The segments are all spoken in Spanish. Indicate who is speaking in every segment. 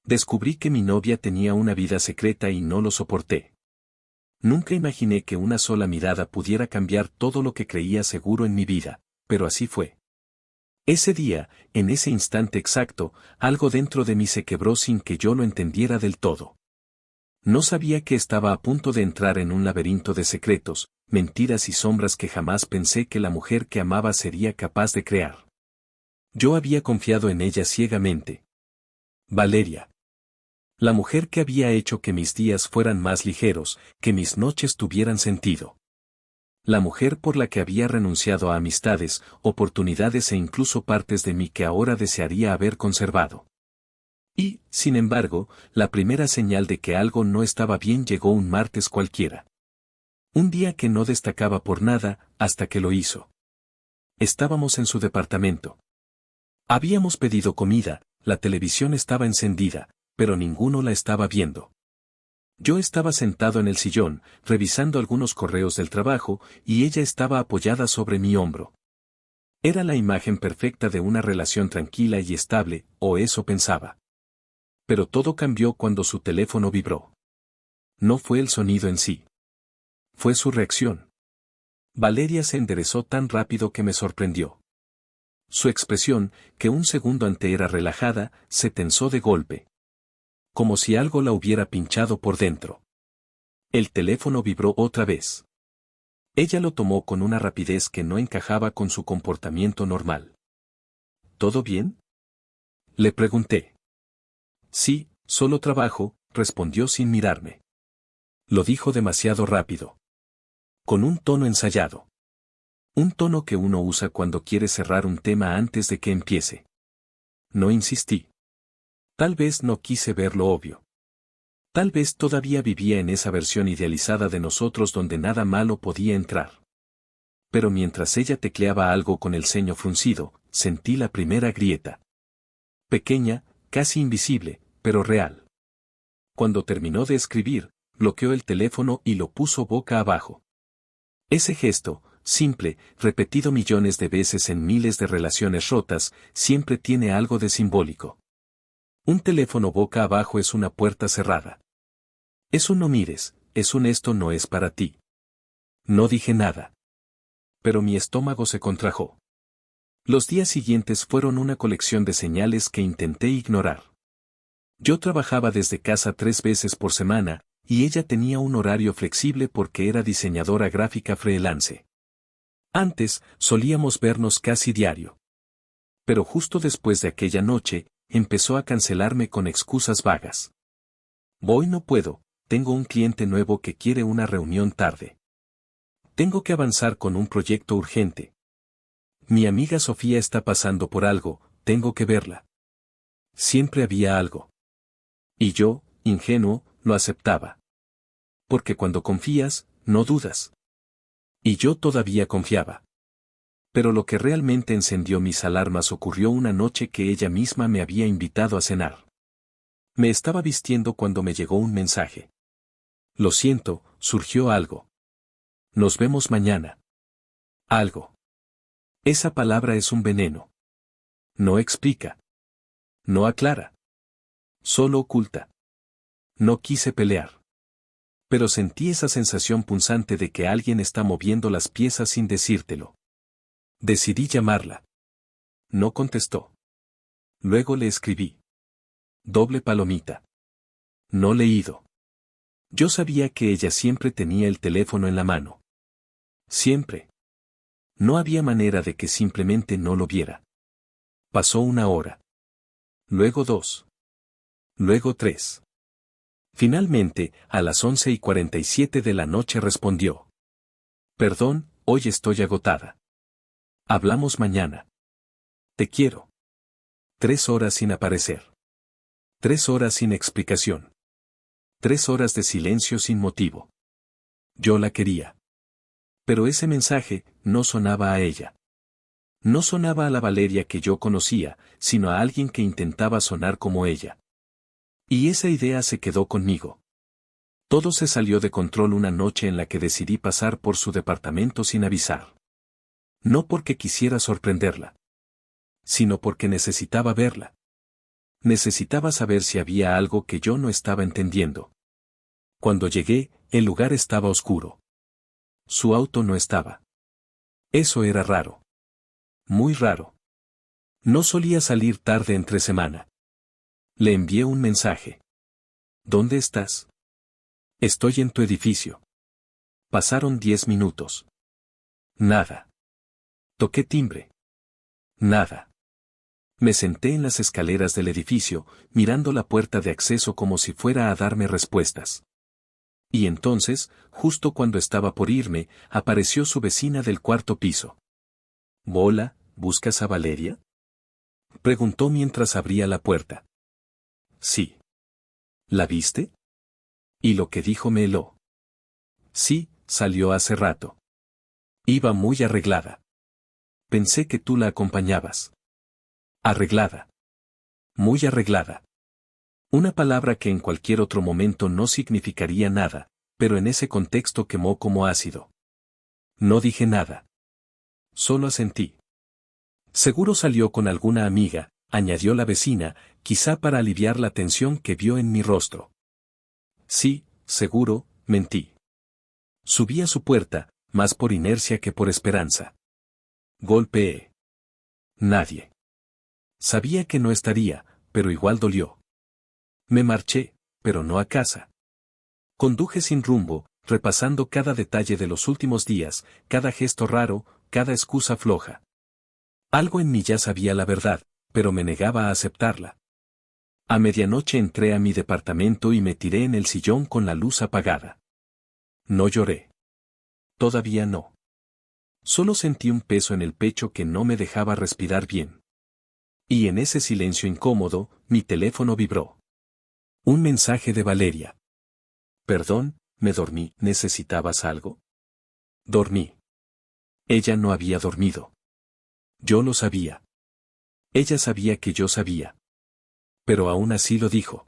Speaker 1: Descubrí que mi novia tenía una vida secreta y no lo soporté. Nunca imaginé que una sola mirada pudiera cambiar todo lo que creía seguro en mi vida, pero así fue. Ese día, en ese instante exacto, algo dentro de mí se quebró sin que yo lo entendiera del todo. No sabía que estaba a punto de entrar en un laberinto de secretos, mentiras y sombras que jamás pensé que la mujer que amaba sería capaz de crear. Yo había confiado en ella ciegamente. Valeria. La mujer que había hecho que mis días fueran más ligeros, que mis noches tuvieran sentido. La mujer por la que había renunciado a amistades, oportunidades e incluso partes de mí que ahora desearía haber conservado. Y, sin embargo, la primera señal de que algo no estaba bien llegó un martes cualquiera. Un día que no destacaba por nada, hasta que lo hizo. Estábamos en su departamento. Habíamos pedido comida, la televisión estaba encendida, pero ninguno la estaba viendo. Yo estaba sentado en el sillón, revisando algunos correos del trabajo, y ella estaba apoyada sobre mi hombro. Era la imagen perfecta de una relación tranquila y estable, o eso pensaba. Pero todo cambió cuando su teléfono vibró. No fue el sonido en sí. Fue su reacción. Valeria se enderezó tan rápido que me sorprendió. Su expresión, que un segundo antes era relajada, se tensó de golpe. Como si algo la hubiera pinchado por dentro. El teléfono vibró otra vez. Ella lo tomó con una rapidez que no encajaba con su comportamiento normal. ¿Todo bien?, le pregunté. Sí, solo trabajo, respondió sin mirarme. Lo dijo demasiado rápido. Con un tono ensayado. Un tono que uno usa cuando quiere cerrar un tema antes de que empiece. No insistí. Tal vez no quise ver lo obvio. Tal vez todavía vivía en esa versión idealizada de nosotros donde nada malo podía entrar. Pero mientras ella tecleaba algo con el ceño fruncido, sentí la primera grieta. Pequeña, casi invisible, pero real. Cuando terminó de escribir, bloqueó el teléfono y lo puso boca abajo. Ese gesto, simple, repetido millones de veces en miles de relaciones rotas, siempre tiene algo de simbólico. Un teléfono boca abajo es una puerta cerrada. Es un no mires, es un esto no es para ti. No dije nada. Pero mi estómago se contrajo. Los días siguientes fueron una colección de señales que intenté ignorar. Yo trabajaba desde casa 3 veces por semana, y ella tenía un horario flexible porque era diseñadora gráfica freelance. Antes, solíamos vernos casi diario. Pero justo después de aquella noche, empezó a cancelarme con excusas vagas. Hoy no puedo, tengo un cliente nuevo que quiere una reunión tarde. Tengo que avanzar con un proyecto urgente. Mi amiga Sofía está pasando por algo, tengo que verla. Siempre había algo. Y yo, ingenuo, lo aceptaba. Porque cuando confías, no dudas. Y yo todavía confiaba. Pero lo que realmente encendió mis alarmas ocurrió una noche que ella misma me había invitado a cenar. Me estaba vistiendo cuando me llegó un mensaje. Lo siento, surgió algo. Nos vemos mañana. Algo. Esa palabra es un veneno. No explica. No aclara. Solo oculta. No quise pelear. Pero sentí esa sensación punzante de que alguien está moviendo las piezas sin decírtelo. Decidí llamarla. No contestó. Luego le escribí. Doble palomita. No leído. Yo sabía que ella siempre tenía el teléfono en la mano. Siempre. No había manera de que simplemente no lo viera. Pasó 1 hora. Luego 2. Luego 3. Finalmente, a las 11:47 de la noche respondió. Perdón, hoy estoy agotada. Hablamos mañana. Te quiero. 3 horas sin aparecer. 3 horas sin explicación. 3 horas de silencio sin motivo. Yo la quería. Pero ese mensaje no sonaba a ella. No sonaba a la Valeria que yo conocía, sino a alguien que intentaba sonar como ella. Y esa idea se quedó conmigo. Todo se salió de control una noche en la que decidí pasar por su departamento sin avisar. No porque quisiera sorprenderla, sino porque necesitaba verla. Necesitaba saber si había algo que yo no estaba entendiendo. Cuando llegué, el lugar estaba oscuro. Su auto no estaba. Eso era raro. Muy raro. No solía salir tarde entre semana. Le envié un mensaje. ¿Dónde estás? Estoy en tu edificio. Pasaron 10 minutos. Nada. Toqué timbre. Nada. Me senté en las escaleras del edificio, mirando la puerta de acceso como si fuera a darme respuestas. Y entonces, justo cuando estaba por irme, apareció su vecina del cuarto piso. «Hola, ¿buscas a Valeria?», preguntó mientras abría la puerta. «Sí». «¿La viste?». Y lo que dijo me heló. «Sí, salió hace rato. Iba muy arreglada. Pensé que tú la acompañabas». «Arreglada». «Muy arreglada». Una palabra que en cualquier otro momento no significaría nada, pero en ese contexto quemó como ácido. No dije nada. Solo asentí. «Seguro salió con alguna amiga», añadió la vecina, quizá para aliviar la tensión que vio en mi rostro. «Sí, seguro», mentí. Subí a su puerta, más por inercia que por esperanza. Golpeé. Nadie. Sabía que no estaría, pero igual dolió. Me marché, pero no a casa. Conduje sin rumbo, repasando cada detalle de los últimos días, cada gesto raro, cada excusa floja. Algo en mí ya sabía la verdad, pero me negaba a aceptarla. A medianoche entré a mi departamento y me tiré en el sillón con la luz apagada. No lloré. Todavía no. Solo sentí un peso en el pecho que no me dejaba respirar bien. Y en ese silencio incómodo, mi teléfono vibró. Un mensaje de Valeria. «Perdón, me dormí. ¿Necesitabas algo?». Dormí. Ella no había dormido. Yo lo sabía. Ella sabía que yo sabía. Pero aún así lo dijo.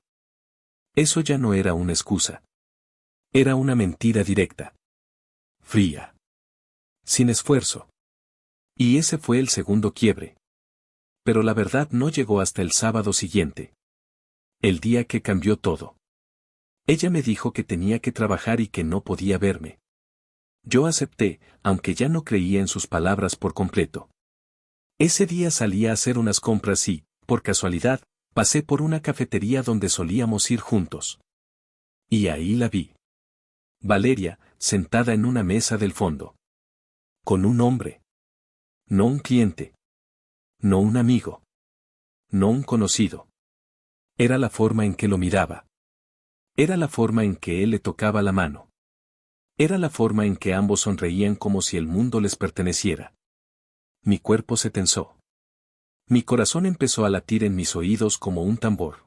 Speaker 1: Eso ya no era una excusa. Era una mentira directa. Fría. Sin esfuerzo. Y ese fue el segundo quiebre. Pero la verdad no llegó hasta el sábado siguiente. El día que cambió todo. Ella me dijo que tenía que trabajar y que no podía verme. Yo acepté, aunque ya no creía en sus palabras por completo. Ese día salí a hacer unas compras y, por casualidad, pasé por una cafetería donde solíamos ir juntos. Y ahí la vi. Valeria, sentada en una mesa del fondo. Con un hombre. No un cliente. No un amigo. No un conocido. Era la forma en que lo miraba. Era la forma en que él le tocaba la mano. Era la forma en que ambos sonreían como si el mundo les perteneciera. Mi cuerpo se tensó. Mi corazón empezó a latir en mis oídos como un tambor.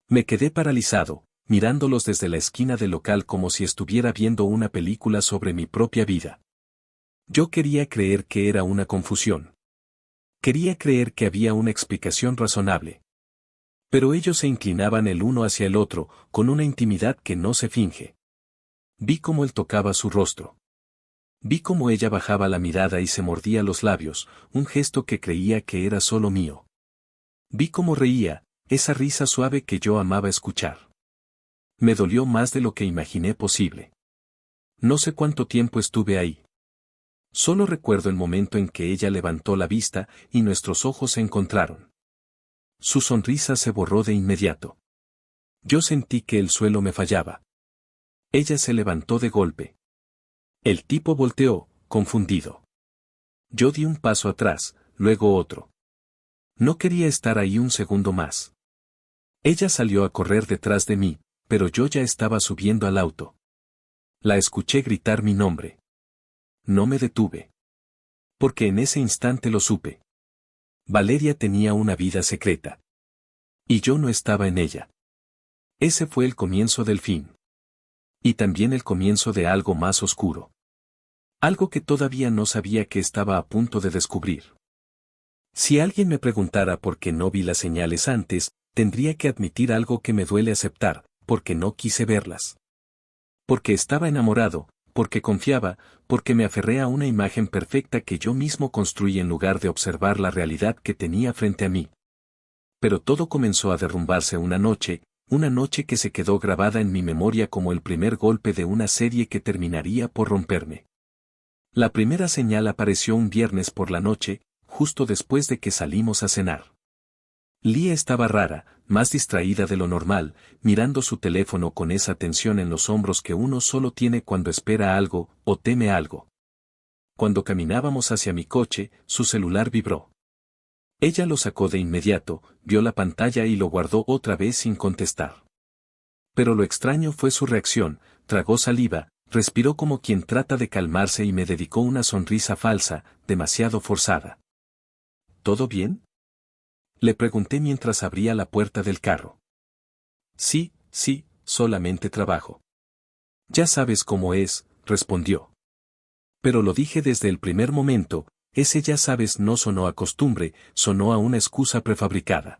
Speaker 1: Me quedé paralizado, mirándolos desde la esquina del local como si estuviera viendo una película sobre mi propia vida. Yo quería creer que era una confusión. Quería creer que había una explicación razonable. Pero ellos se inclinaban el uno hacia el otro, con una intimidad que no se finge. Vi cómo él tocaba su rostro. Vi cómo ella bajaba la mirada y se mordía los labios, un gesto que creía que era solo mío. Vi cómo reía, esa risa suave que yo amaba escuchar. Me dolió más de lo que imaginé posible. No sé cuánto tiempo estuve ahí. Solo recuerdo el momento en que ella levantó la vista y nuestros ojos se encontraron. Su sonrisa se borró de inmediato. Yo sentí que el suelo me fallaba. Ella se levantó de golpe. El tipo volteó, confundido. Yo di un paso atrás, luego otro. No quería estar ahí un segundo más. Ella salió a correr detrás de mí, pero yo ya estaba subiendo al auto. La escuché gritar mi nombre. No me detuve. Porque en ese instante lo supe. Valeria tenía una vida secreta. Y yo no estaba en ella. Ese fue el comienzo del fin. Y también el comienzo de algo más oscuro. Algo que todavía no sabía que estaba a punto de descubrir. Si alguien me preguntara por qué no vi las señales antes, tendría que admitir algo que me duele aceptar, porque no quise verlas. Porque estaba enamorado, porque confiaba, porque me aferré a una imagen perfecta que yo mismo construí en lugar de observar la realidad que tenía frente a mí. Pero todo comenzó a derrumbarse una noche que se quedó grabada en mi memoria como el primer golpe de una serie que terminaría por romperme. La primera señal apareció un viernes por la noche, justo después de que salimos a cenar. Lia estaba rara, más distraída de lo normal, mirando su teléfono con esa tensión en los hombros que uno solo tiene cuando espera algo o teme algo. Cuando caminábamos hacia mi coche, su celular vibró. Ella lo sacó de inmediato, vio la pantalla y lo guardó otra vez sin contestar. Pero lo extraño fue su reacción, tragó saliva, respiró como quien trata de calmarse y me dedicó una sonrisa falsa, demasiado forzada. ¿Todo bien?, le pregunté mientras abría la puerta del carro. Sí, solamente trabajo. Ya sabes cómo es, respondió. Pero lo dije desde el primer momento, ese ya sabes no sonó a costumbre, sonó a una excusa prefabricada.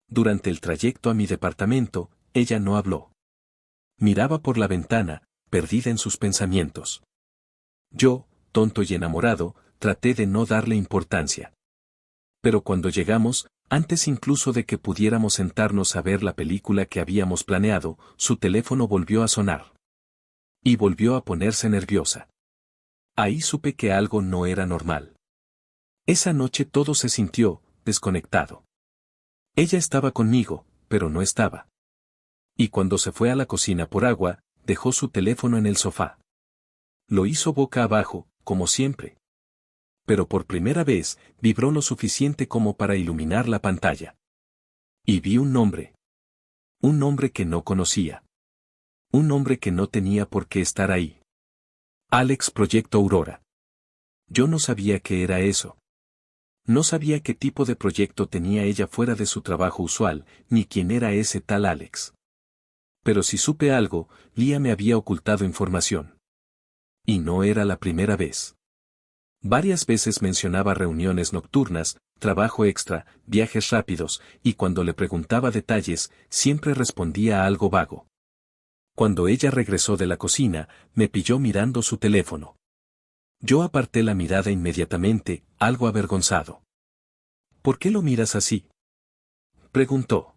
Speaker 1: Durante el trayecto a mi departamento, ella no habló. Miraba por la ventana, perdida en sus pensamientos. Yo, tonto y enamorado, traté de no darle importancia. Pero cuando llegamos, antes incluso de que pudiéramos sentarnos a ver la película que habíamos planeado, su teléfono volvió a sonar. Y volvió a ponerse nerviosa. Ahí supe que algo no era normal. Esa noche todo se sintió desconectado. Ella estaba conmigo, pero no estaba. Y cuando se fue a la cocina por agua, dejó su teléfono en el sofá. Lo hizo boca abajo, como siempre. Pero por primera vez, vibró lo suficiente como para iluminar la pantalla. Y vi un nombre. Un nombre que no conocía. Un nombre que no tenía por qué estar ahí. Alex Proyecto Aurora. Yo no sabía qué era eso. No sabía qué tipo de proyecto tenía ella fuera de su trabajo usual, ni quién era ese tal Alex. Pero si supe algo, Lia me había ocultado información. Y no era la primera vez. Varias veces mencionaba reuniones nocturnas, trabajo extra, viajes rápidos, y cuando le preguntaba detalles, siempre respondía algo vago. Cuando ella regresó de la cocina, me pilló mirando su teléfono. Yo aparté la mirada inmediatamente, algo avergonzado. ¿Por qué lo miras así?, preguntó.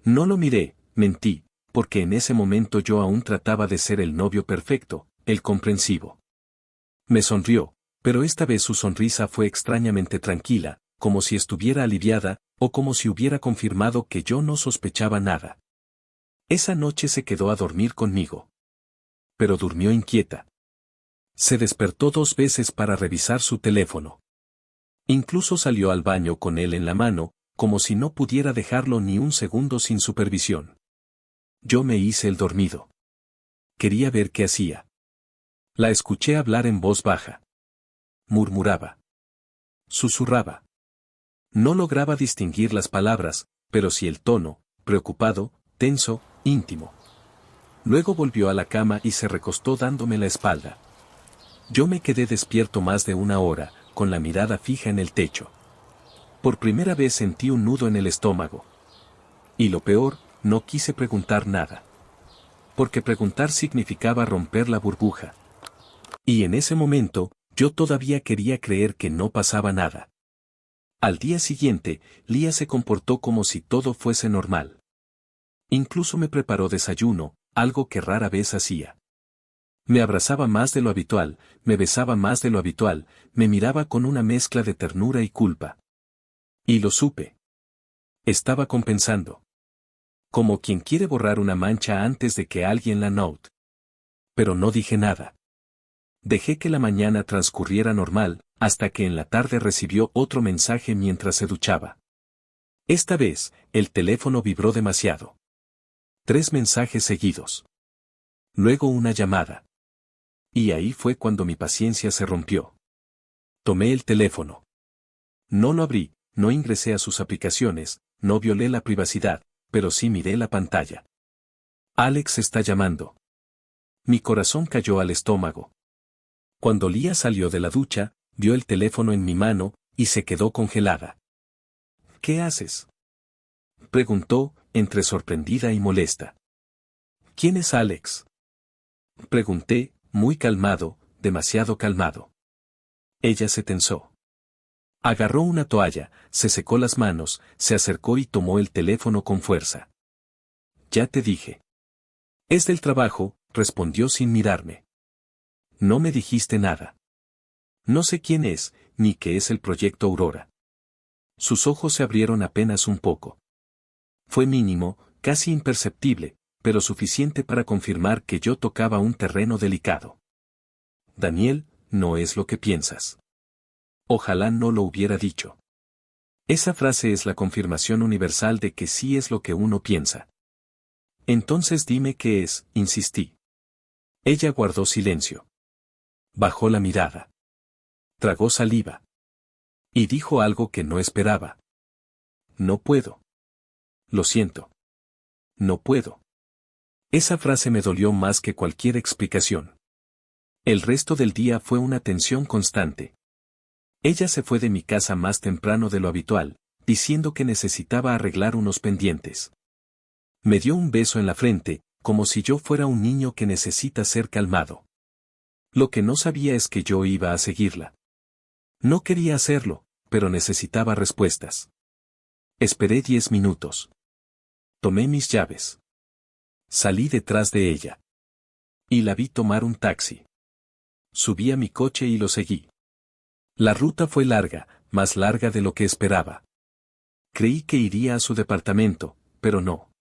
Speaker 1: No lo miré, mentí, porque en ese momento yo aún trataba de ser el novio perfecto, el comprensivo. Me sonrió. Pero esta vez su sonrisa fue extrañamente tranquila, como si estuviera aliviada, o como si hubiera confirmado que yo no sospechaba nada. Esa noche se quedó a dormir conmigo. Pero durmió inquieta. Se despertó 2 veces para revisar su teléfono. Incluso salió al baño con él en la mano, como si no pudiera dejarlo ni un segundo sin supervisión. Yo me hice el dormido. Quería ver qué hacía. La escuché hablar en voz baja. Murmuraba. Susurraba. No lograba distinguir las palabras, pero sí el tono, preocupado, tenso, íntimo. Luego volvió a la cama y se recostó dándome la espalda. Yo me quedé despierto más de 1 hora, con la mirada fija en el techo. Por primera vez sentí un nudo en el estómago. Y lo peor, no quise preguntar nada. Porque preguntar significaba romper la burbuja. Y en ese momento, yo todavía quería creer que no pasaba nada. Al día siguiente, Lia se comportó como si todo fuese normal. Incluso me preparó desayuno, algo que rara vez hacía. Me abrazaba más de lo habitual, me besaba más de lo habitual, me miraba con una mezcla de ternura y culpa. Y lo supe. Estaba compensando. Como quien quiere borrar una mancha antes de que alguien la note. Pero no dije nada. Dejé que la mañana transcurriera normal, hasta que en la tarde recibió otro mensaje mientras se duchaba. Esta vez, el teléfono vibró demasiado. 3 mensajes seguidos. Luego una llamada. Y ahí fue cuando mi paciencia se rompió. Tomé el teléfono. No lo abrí, no ingresé a sus aplicaciones, no violé la privacidad, pero sí miré la pantalla. Alex está llamando. Mi corazón cayó al estómago. Cuando Lia salió de la ducha, vio el teléfono en mi mano, y se quedó congelada. ¿Qué haces?, preguntó, entre sorprendida y molesta. ¿Quién es Alex?, pregunté, muy calmado, demasiado calmado. Ella se tensó. Agarró una toalla, se secó las manos, se acercó y tomó el teléfono con fuerza. Ya te dije. Es del trabajo, respondió sin mirarme. No me dijiste nada. No sé quién es, ni qué es el proyecto Aurora. Sus ojos se abrieron apenas un poco. Fue mínimo, casi imperceptible, pero suficiente para confirmar que yo tocaba un terreno delicado. Daniel, no es lo que piensas. Ojalá no lo hubiera dicho. Esa frase es la confirmación universal de que sí es lo que uno piensa. Entonces dime qué es, insistí. Ella guardó silencio. Bajó la mirada. Tragó saliva. Y dijo algo que no esperaba. No puedo. Lo siento. No puedo. Esa frase me dolió más que cualquier explicación. El resto del día fue una tensión constante. Ella se fue de mi casa más temprano de lo habitual, diciendo que necesitaba arreglar unos pendientes. Me dio un beso en la frente, como si yo fuera un niño que necesita ser calmado. Lo que no sabía es que yo iba a seguirla. No quería hacerlo, pero necesitaba respuestas. Esperé 10 minutos. Tomé mis llaves. Salí detrás de ella. Y la vi tomar un taxi. Subí a mi coche y lo seguí. La ruta fue larga, más larga de lo que esperaba. Creí que iría a su departamento, pero no.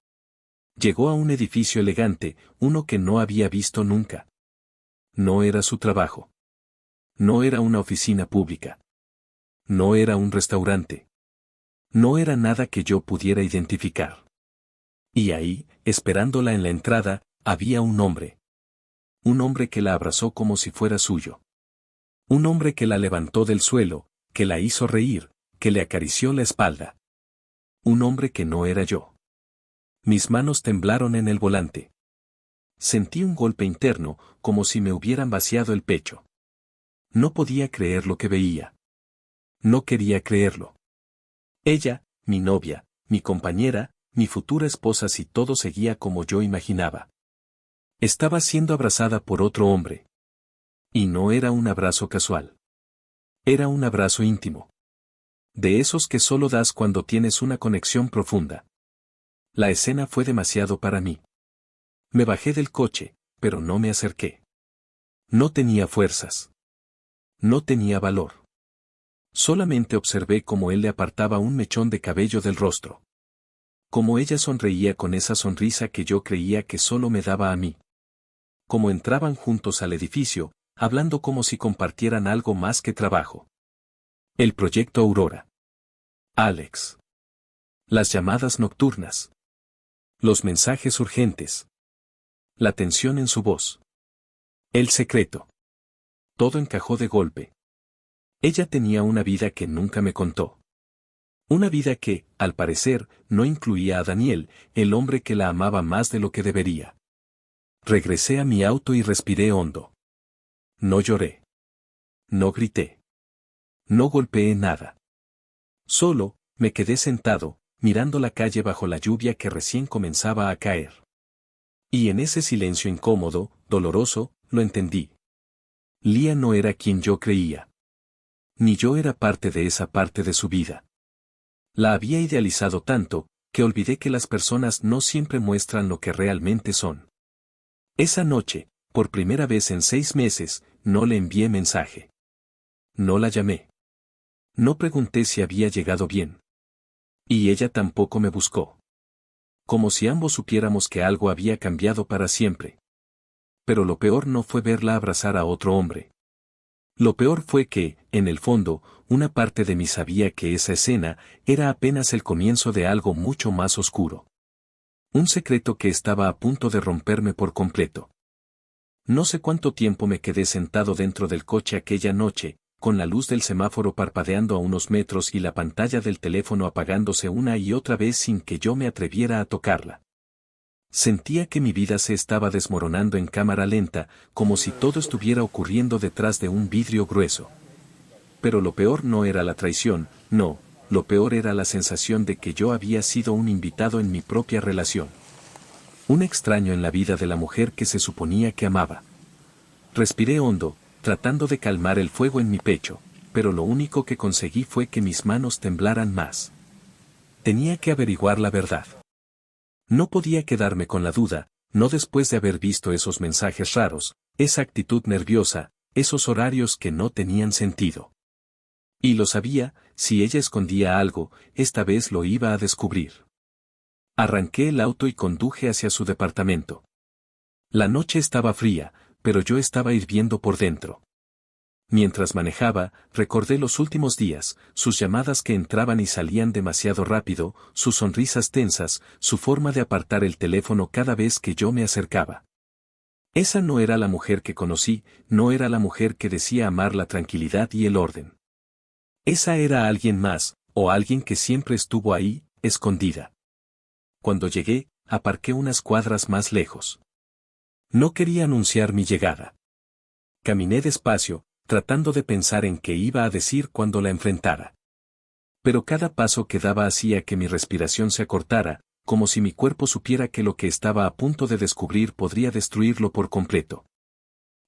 Speaker 1: Llegó a un edificio elegante, uno que no había visto nunca. No era su trabajo. No era una oficina pública. No era un restaurante. No era nada que yo pudiera identificar. Y ahí, esperándola en la entrada, había un hombre. Un hombre que la abrazó como si fuera suyo. Un hombre que la levantó del suelo, que la hizo reír, que le acarició la espalda. Un hombre que no era yo. Mis manos temblaron en el volante. Sentí un golpe interno, como si me hubieran vaciado el pecho. No podía creer lo que veía. No quería creerlo. Ella, mi novia, mi compañera, mi futura esposa, si todo seguía como yo imaginaba. Estaba siendo abrazada por otro hombre. Y no era un abrazo casual. Era un abrazo íntimo. De esos que solo das cuando tienes una conexión profunda. La escena fue demasiado para mí. Me bajé del coche, pero no me acerqué. No tenía fuerzas. No tenía valor. Solamente observé cómo él le apartaba un mechón de cabello del rostro. Cómo ella sonreía con esa sonrisa que yo creía que solo me daba a mí. Cómo entraban juntos al edificio, hablando como si compartieran algo más que trabajo. El proyecto Aurora. Alex. Las llamadas nocturnas. Los mensajes urgentes. La tensión en su voz. El secreto. Todo encajó de golpe. Ella tenía una vida que nunca me contó. Una vida que, al parecer, no incluía a Daniel, el hombre que la amaba más de lo que debería. Regresé a mi auto y respiré hondo. No lloré. No grité. No golpeé nada. Solo, me quedé sentado, mirando la calle bajo la lluvia que recién comenzaba a caer. Y en ese silencio incómodo, doloroso, lo entendí. Lía no era quien yo creía. Ni yo era parte de esa parte de su vida. La había idealizado tanto, que olvidé que las personas no siempre muestran lo que realmente son. Esa noche, por primera vez en 6 meses, no le envié mensaje. No la llamé. No pregunté si había llegado bien. Y ella tampoco me buscó. Como si ambos supiéramos que algo había cambiado para siempre. Pero lo peor no fue verla abrazar a otro hombre. Lo peor fue que, en el fondo, una parte de mí sabía que esa escena era apenas el comienzo de algo mucho más oscuro. Un secreto que estaba a punto de romperme por completo. No sé cuánto tiempo me quedé sentado dentro del coche aquella noche, con la luz del semáforo parpadeando a unos metros y la pantalla del teléfono apagándose una y otra vez sin que yo me atreviera a tocarla. Sentía que mi vida se estaba desmoronando en cámara lenta, como si todo estuviera ocurriendo detrás de un vidrio grueso. Pero lo peor no era la traición, no, lo peor era la sensación de que yo había sido un invitado en mi propia relación. Un extraño en la vida de la mujer que se suponía que amaba. Respiré hondo, tratando de calmar el fuego en mi pecho. pero lo único que conseguí fue que mis manos temblaran más. Tenía que averiguar la verdad. No podía quedarme con la duda, no después de haber visto esos mensajes raros, esa actitud nerviosa, esos horarios que no tenían sentido. Y lo sabía, si ella escondía algo, esta vez lo iba a descubrir. Arranqué el auto y conduje hacia su departamento. La noche estaba fría, pero yo estaba hirviendo por dentro. Mientras manejaba, recordé los últimos días, sus llamadas que entraban y salían demasiado rápido, sus sonrisas tensas, su forma de apartar el teléfono cada vez que yo me acercaba. Esa no era la mujer que conocí, no era la mujer que decía amar la tranquilidad y el orden. Esa era alguien más, o alguien que siempre estuvo ahí, escondida. Cuando llegué, aparqué unas cuadras más lejos. No quería anunciar mi llegada. Caminé despacio, tratando de pensar en qué iba a decir cuando la enfrentara. Pero cada paso que daba hacía que mi respiración se acortara, como si mi cuerpo supiera que lo que estaba a punto de descubrir podría destruirlo por completo.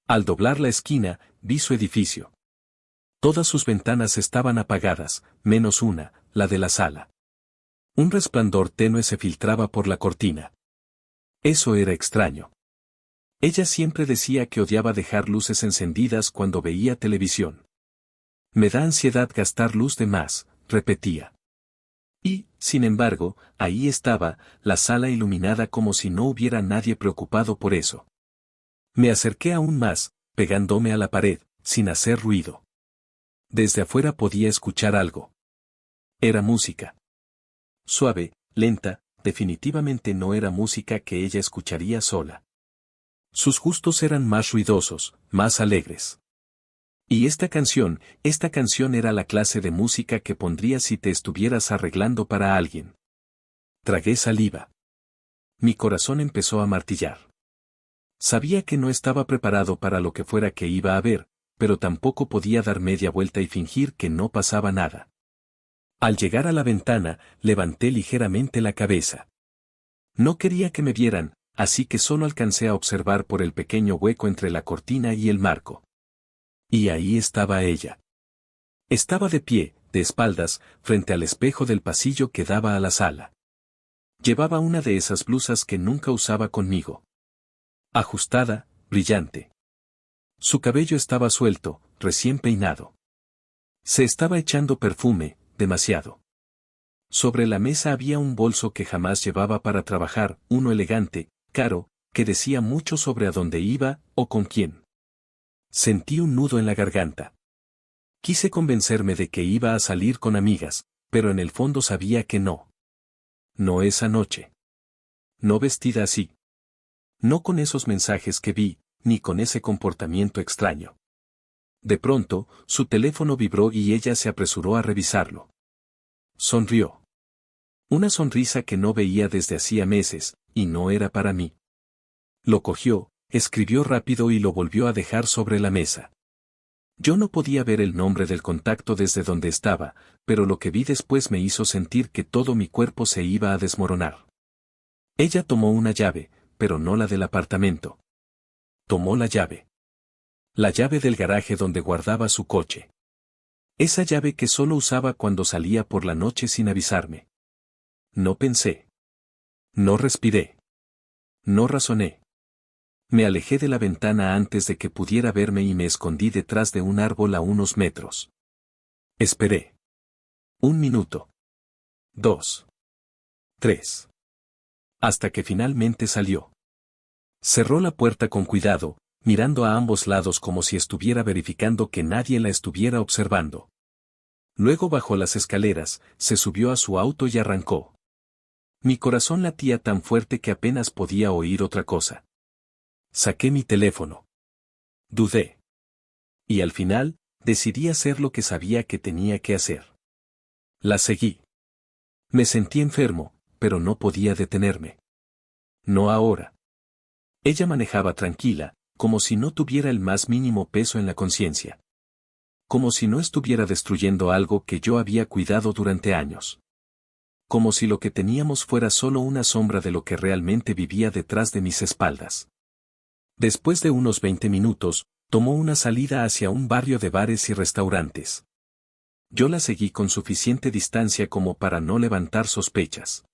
Speaker 1: Al doblar la esquina, vi su edificio. Todas sus ventanas estaban apagadas, menos una, la de la sala. Un resplandor tenue se filtraba por la cortina. Eso era extraño. Ella siempre decía que odiaba dejar luces encendidas cuando veía televisión. Me da ansiedad gastar luz de más, repetía. Y, sin embargo, ahí estaba, la sala iluminada como si no hubiera nadie preocupado por eso. Me acerqué aún más, pegándome a la pared, sin hacer ruido. Desde afuera podía escuchar algo. Era música. Suave, lenta, definitivamente no era música que ella escucharía sola. Sus gustos eran más ruidosos, más alegres. Y esta canción era la clase de música que pondrías si te estuvieras arreglando para alguien. Tragué saliva. Mi corazón empezó a martillar. Sabía que no estaba preparado para lo que fuera que iba a ver, pero tampoco podía dar media vuelta y fingir que no pasaba nada. Al llegar a la ventana, levanté ligeramente la cabeza. No quería que me vieran, así que solo alcancé a observar por el pequeño hueco entre la cortina y el marco. Y ahí estaba ella. Estaba de pie, de espaldas, frente al espejo del pasillo que daba a la sala. Llevaba una de esas blusas que nunca usaba conmigo. Ajustada, brillante. Su cabello estaba suelto, recién peinado. Se estaba echando perfume, demasiado. Sobre la mesa había un bolso que jamás llevaba para trabajar, uno elegante, caro, que decía mucho sobre a dónde iba, o con quién. Sentí un nudo en la garganta. Quise convencerme de que iba a salir con amigas, pero en el fondo sabía que no. No esa noche. No vestida así. No con esos mensajes que vi, ni con ese comportamiento extraño. De pronto, su teléfono vibró y ella se apresuró a revisarlo. Sonrió. Una sonrisa que no veía desde hacía meses, y no era para mí. Lo cogió, escribió rápido y lo volvió a dejar sobre la mesa. Yo no podía ver el nombre del contacto desde donde estaba, pero lo que vi después me hizo sentir que todo mi cuerpo se iba a desmoronar. Ella tomó una llave, pero no la del apartamento. Tomó la llave. La llave del garaje donde guardaba su coche. Esa llave que solo usaba cuando salía por la noche sin avisarme. No pensé. No respiré. No razoné. Me alejé de la ventana antes de que pudiera verme y me escondí detrás de un árbol a unos metros. Esperé. 1 minuto. 2. 3. Hasta que finalmente salió. Cerró la puerta con cuidado, mirando a ambos lados como si estuviera verificando que nadie la estuviera observando. Luego bajó las escaleras, se subió a su auto y arrancó. Mi corazón latía tan fuerte que apenas podía oír otra cosa. Saqué mi teléfono. Dudé. Y al final, decidí hacer lo que sabía que tenía que hacer. La seguí. Me sentí enfermo, pero no podía detenerme. No ahora. Ella manejaba tranquila, como si no tuviera el más mínimo peso en la conciencia. Como si no estuviera destruyendo algo que yo había cuidado durante años. Como si lo que teníamos fuera solo una sombra de lo que realmente vivía detrás de mis espaldas. Después de unos 20 minutos, tomó una salida hacia un barrio de bares y restaurantes. Yo la seguí con suficiente distancia como para no levantar sospechas.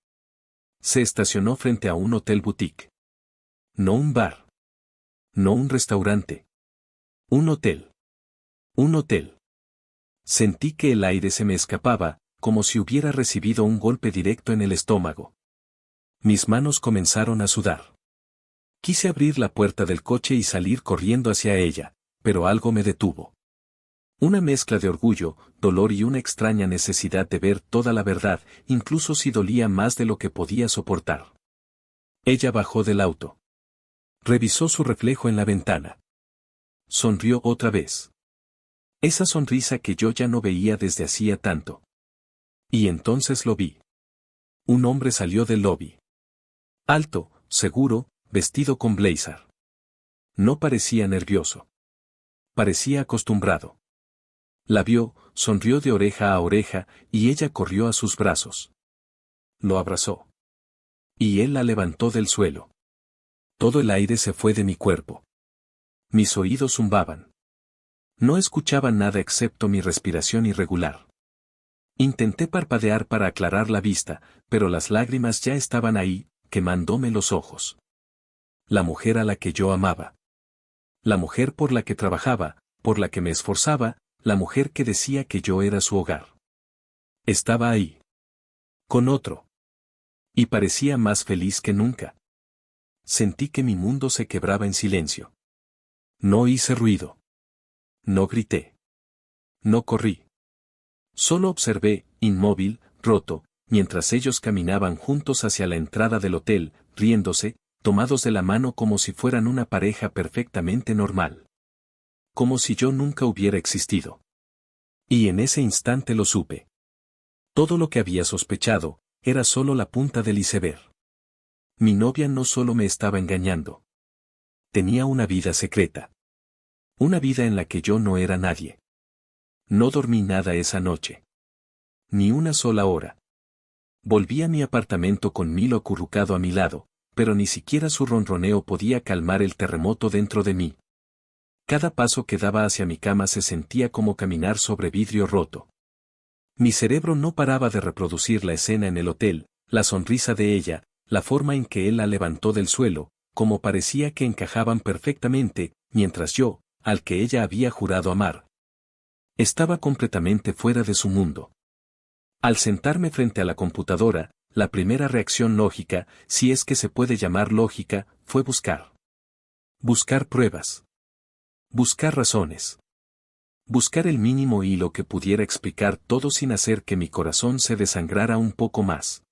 Speaker 1: Se estacionó frente a un hotel boutique. No un bar. No un restaurante. Un hotel. Un hotel. Sentí que el aire se me escapaba, como si hubiera recibido un golpe directo en el estómago. Mis manos comenzaron a sudar. Quise abrir la puerta del coche y salir corriendo hacia ella, pero algo me detuvo. Una mezcla de orgullo, dolor y una extraña necesidad de ver toda la verdad, incluso si dolía más de lo que podía soportar. Ella bajó del auto. Revisó su reflejo en la ventana. Sonrió otra vez. Esa sonrisa que yo ya no veía desde hacía tanto. Y entonces lo vi. Un hombre salió del lobby. Alto, seguro, vestido con blazer. No parecía nervioso. Parecía acostumbrado. La vio, sonrió de oreja a oreja, y ella corrió a sus brazos. Lo abrazó. Y él la levantó del suelo. Todo el aire se fue de mi cuerpo. Mis oídos zumbaban. No escuchaba nada excepto mi respiración irregular. Intenté parpadear para aclarar la vista, pero las lágrimas ya estaban ahí, quemándome los ojos. La mujer a la que yo amaba. La mujer por la que trabajaba, por la que me esforzaba, la mujer que decía que yo era su hogar. Estaba ahí. Con otro. Y parecía más feliz que nunca. Sentí que mi mundo se quebraba en silencio. No hice ruido. No grité. No corrí. Solo observé, inmóvil, roto, mientras ellos caminaban juntos hacia la entrada del hotel, riéndose, tomados de la mano como si fueran una pareja perfectamente normal. Como si yo nunca hubiera existido. Y en ese instante lo supe. Todo lo que había sospechado, era solo la punta del iceberg. Mi novia no solo me estaba engañando. Tenía una vida secreta. Una vida en la que yo no era nadie. No dormí nada esa noche. Ni una sola hora. Volví a mi apartamento con Milo acurrucado a mi lado, pero ni siquiera su ronroneo podía calmar el terremoto dentro de mí. Cada paso que daba hacia mi cama se sentía como caminar sobre vidrio roto. Mi cerebro no paraba de reproducir la escena en el hotel, la sonrisa de ella, la forma en que él la levantó del suelo, como parecía que encajaban perfectamente, mientras yo, al que ella había jurado amar, estaba completamente fuera de su mundo. Al sentarme frente a la computadora, la primera reacción lógica, si es que se puede llamar lógica, fue buscar. Buscar pruebas. Buscar razones. Buscar el mínimo hilo que pudiera explicar todo sin hacer que mi corazón se desangrara un poco más.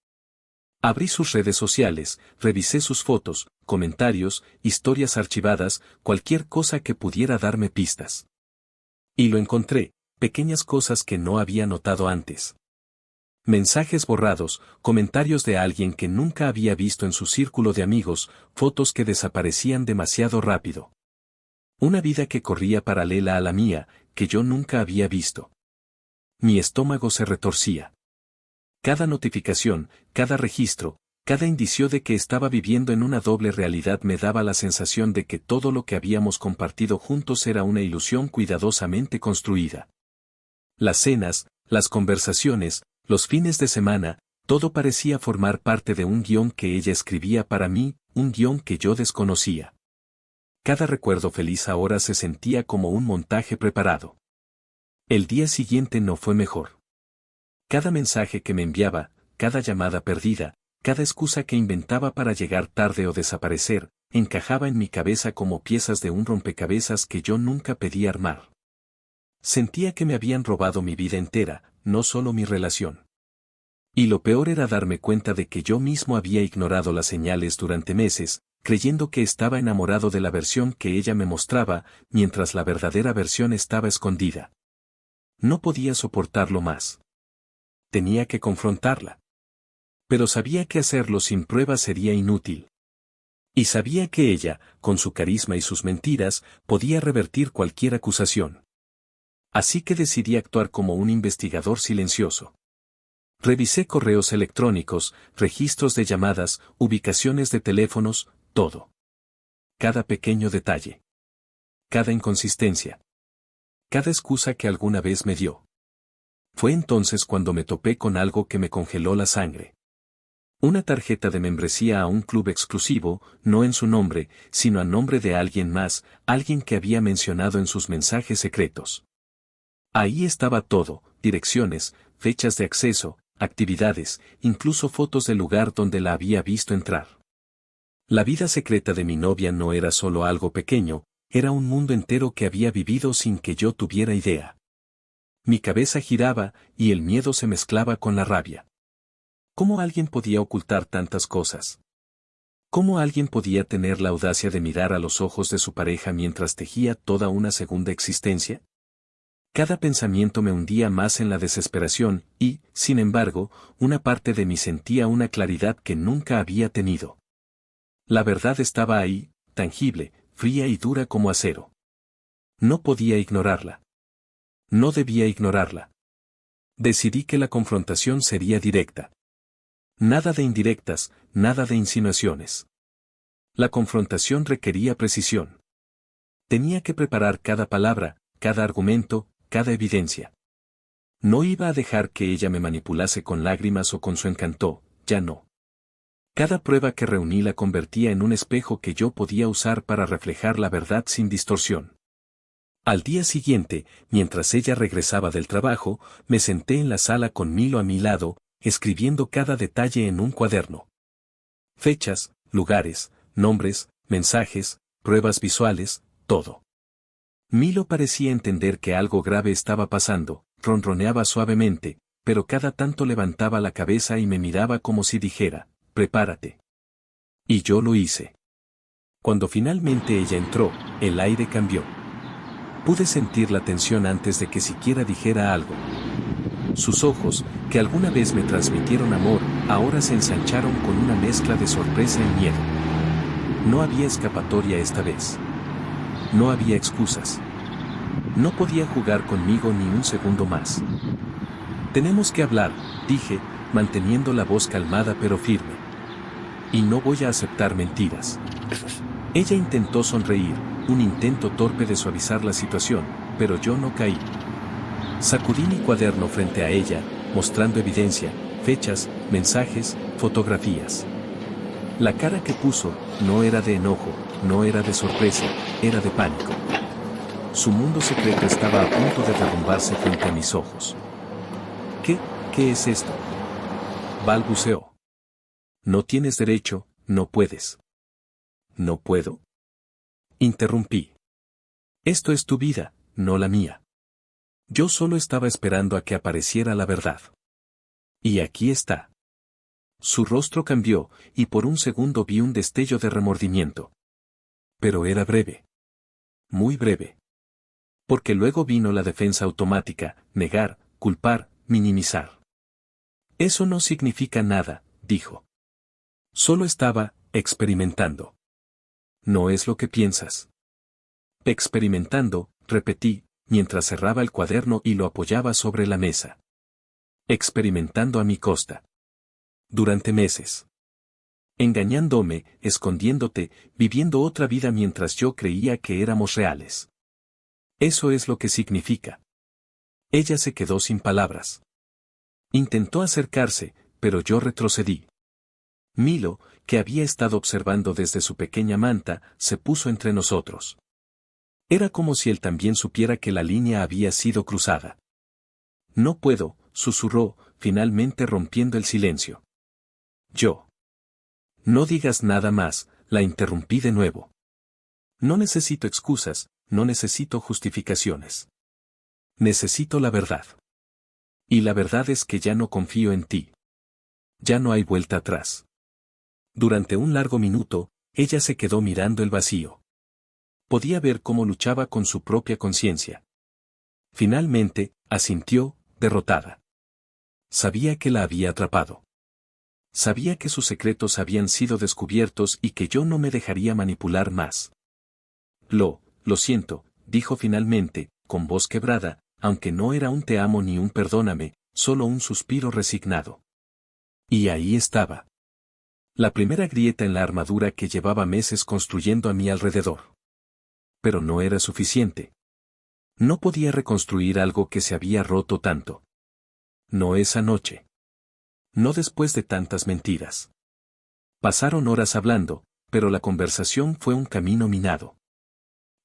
Speaker 1: Abrí sus redes sociales, revisé sus fotos, comentarios, historias archivadas, cualquier cosa que pudiera darme pistas. Y lo encontré, pequeñas cosas que no había notado antes. Mensajes borrados, comentarios de alguien que nunca había visto en su círculo de amigos, fotos que desaparecían demasiado rápido. Una vida que corría paralela a la mía, que yo nunca había visto. Mi estómago se retorcía. Cada notificación, cada registro, cada indicio de que estaba viviendo en una doble realidad me daba la sensación de que todo lo que habíamos compartido juntos era una ilusión cuidadosamente construida. Las cenas, las conversaciones, los fines de semana, todo parecía formar parte de un guión que ella escribía para mí, un guión que yo desconocía. Cada recuerdo feliz ahora se sentía como un montaje preparado. El día siguiente no fue mejor. Cada mensaje que me enviaba, cada llamada perdida, cada excusa que inventaba para llegar tarde o desaparecer, encajaba en mi cabeza como piezas de un rompecabezas que yo nunca pedí armar. Sentía que me habían robado mi vida entera, no solo mi relación. Y lo peor era darme cuenta de que yo mismo había ignorado las señales durante meses, creyendo que estaba enamorado de la versión que ella me mostraba, mientras la verdadera versión estaba escondida. No podía soportarlo más. Tenía que confrontarla. Pero sabía que hacerlo sin pruebas sería inútil. Y sabía que ella, con su carisma y sus mentiras, podía revertir cualquier acusación. Así que decidí actuar como un investigador silencioso. Revisé correos electrónicos, registros de llamadas, ubicaciones de teléfonos, todo. Cada pequeño detalle. Cada inconsistencia. Cada excusa que alguna vez me dio. Fue entonces cuando me topé con algo que me congeló la sangre. Una tarjeta de membresía a un club exclusivo, no en su nombre, sino a nombre de alguien más, alguien que había mencionado en sus mensajes secretos. Ahí estaba todo, direcciones, fechas de acceso, actividades, incluso fotos del lugar donde la había visto entrar. La vida secreta de mi novia no era solo algo pequeño, era un mundo entero que había vivido sin que yo tuviera idea. Mi cabeza giraba, y el miedo se mezclaba con la rabia. ¿Cómo alguien podía ocultar tantas cosas? ¿Cómo alguien podía tener la audacia de mirar a los ojos de su pareja mientras tejía toda una segunda existencia? Cada pensamiento me hundía más en la desesperación y, sin embargo, una parte de mí sentía una claridad que nunca había tenido. La verdad estaba ahí, tangible, fría y dura como acero. No podía ignorarla. No debía ignorarla. Decidí que la confrontación sería directa. Nada de indirectas, nada de insinuaciones. La confrontación requería precisión. Tenía que preparar cada palabra, cada argumento, cada evidencia. No iba a dejar que ella me manipulase con lágrimas o con su encanto, ya no. Cada prueba que reuní la convertía en un espejo que yo podía usar para reflejar la verdad sin distorsión. Al día siguiente, mientras ella regresaba del trabajo, me senté en la sala con Milo a mi lado, escribiendo cada detalle en un cuaderno. Fechas, lugares, nombres, mensajes, pruebas visuales, todo. Milo parecía entender que algo grave estaba pasando, ronroneaba suavemente, pero cada tanto levantaba la cabeza y me miraba como si dijera, prepárate. Y yo lo hice. Cuando finalmente ella entró, el aire cambió. Pude sentir la tensión antes de que siquiera dijera algo. Sus ojos, que alguna vez me transmitieron amor, ahora se ensancharon con una mezcla de sorpresa y miedo. No había escapatoria esta vez. No había excusas. No podía jugar conmigo ni un segundo más. Tenemos que hablar, dije, manteniendo la voz calmada pero firme. Y no voy a aceptar mentiras. Ella intentó sonreír, un intento torpe de suavizar la situación, pero yo no caí. Sacudí mi cuaderno frente a ella, mostrando evidencia, fechas, mensajes, fotografías. La cara que puso no era de enojo, no era de sorpresa, era de pánico. Su mundo secreto estaba a punto de derrumbarse frente a mis ojos. ¿Qué es esto? Balbuceó. No tienes derecho, no puedes. ¿No puedo? Interrumpí. Esto es tu vida, no la mía. Yo solo estaba esperando a que apareciera la verdad. Y aquí está. Su rostro cambió, y por un segundo vi un destello de remordimiento. Pero era breve. Muy breve. Porque luego vino la defensa automática, negar, culpar, minimizar. Eso no significa nada, dijo. Solo estaba experimentando. No es lo que piensas. Experimentando, repetí, mientras cerraba el cuaderno y lo apoyaba sobre la mesa. Experimentando a mi costa. Durante meses. Engañándome, escondiéndote, viviendo otra vida mientras yo creía que éramos reales. Eso es lo que significa. Ella se quedó sin palabras. Intentó acercarse, pero yo retrocedí. Milo, que había estado observando desde su pequeña manta, se puso entre nosotros. Era como si él también supiera que la línea había sido cruzada. No puedo, susurró, finalmente rompiendo el silencio. Yo. No digas nada más, la interrumpí de nuevo. No necesito excusas, no necesito justificaciones. Necesito la verdad. Y la verdad es que ya no confío en ti. Ya no hay vuelta atrás. Durante un largo minuto, ella se quedó mirando el vacío. Podía ver cómo luchaba con su propia conciencia. Finalmente, asintió, derrotada. Sabía que la había atrapado. Sabía que sus secretos habían sido descubiertos y que yo no me dejaría manipular más. Lo siento, dijo finalmente, con voz quebrada, aunque no era un te amo ni un perdóname, solo un suspiro resignado. Y ahí estaba. La primera grieta en la armadura que llevaba meses construyendo a mi alrededor. Pero no era suficiente. No podía reconstruir algo que se había roto tanto. No esa noche. No después de tantas mentiras. Pasaron horas hablando, pero la conversación fue un camino minado.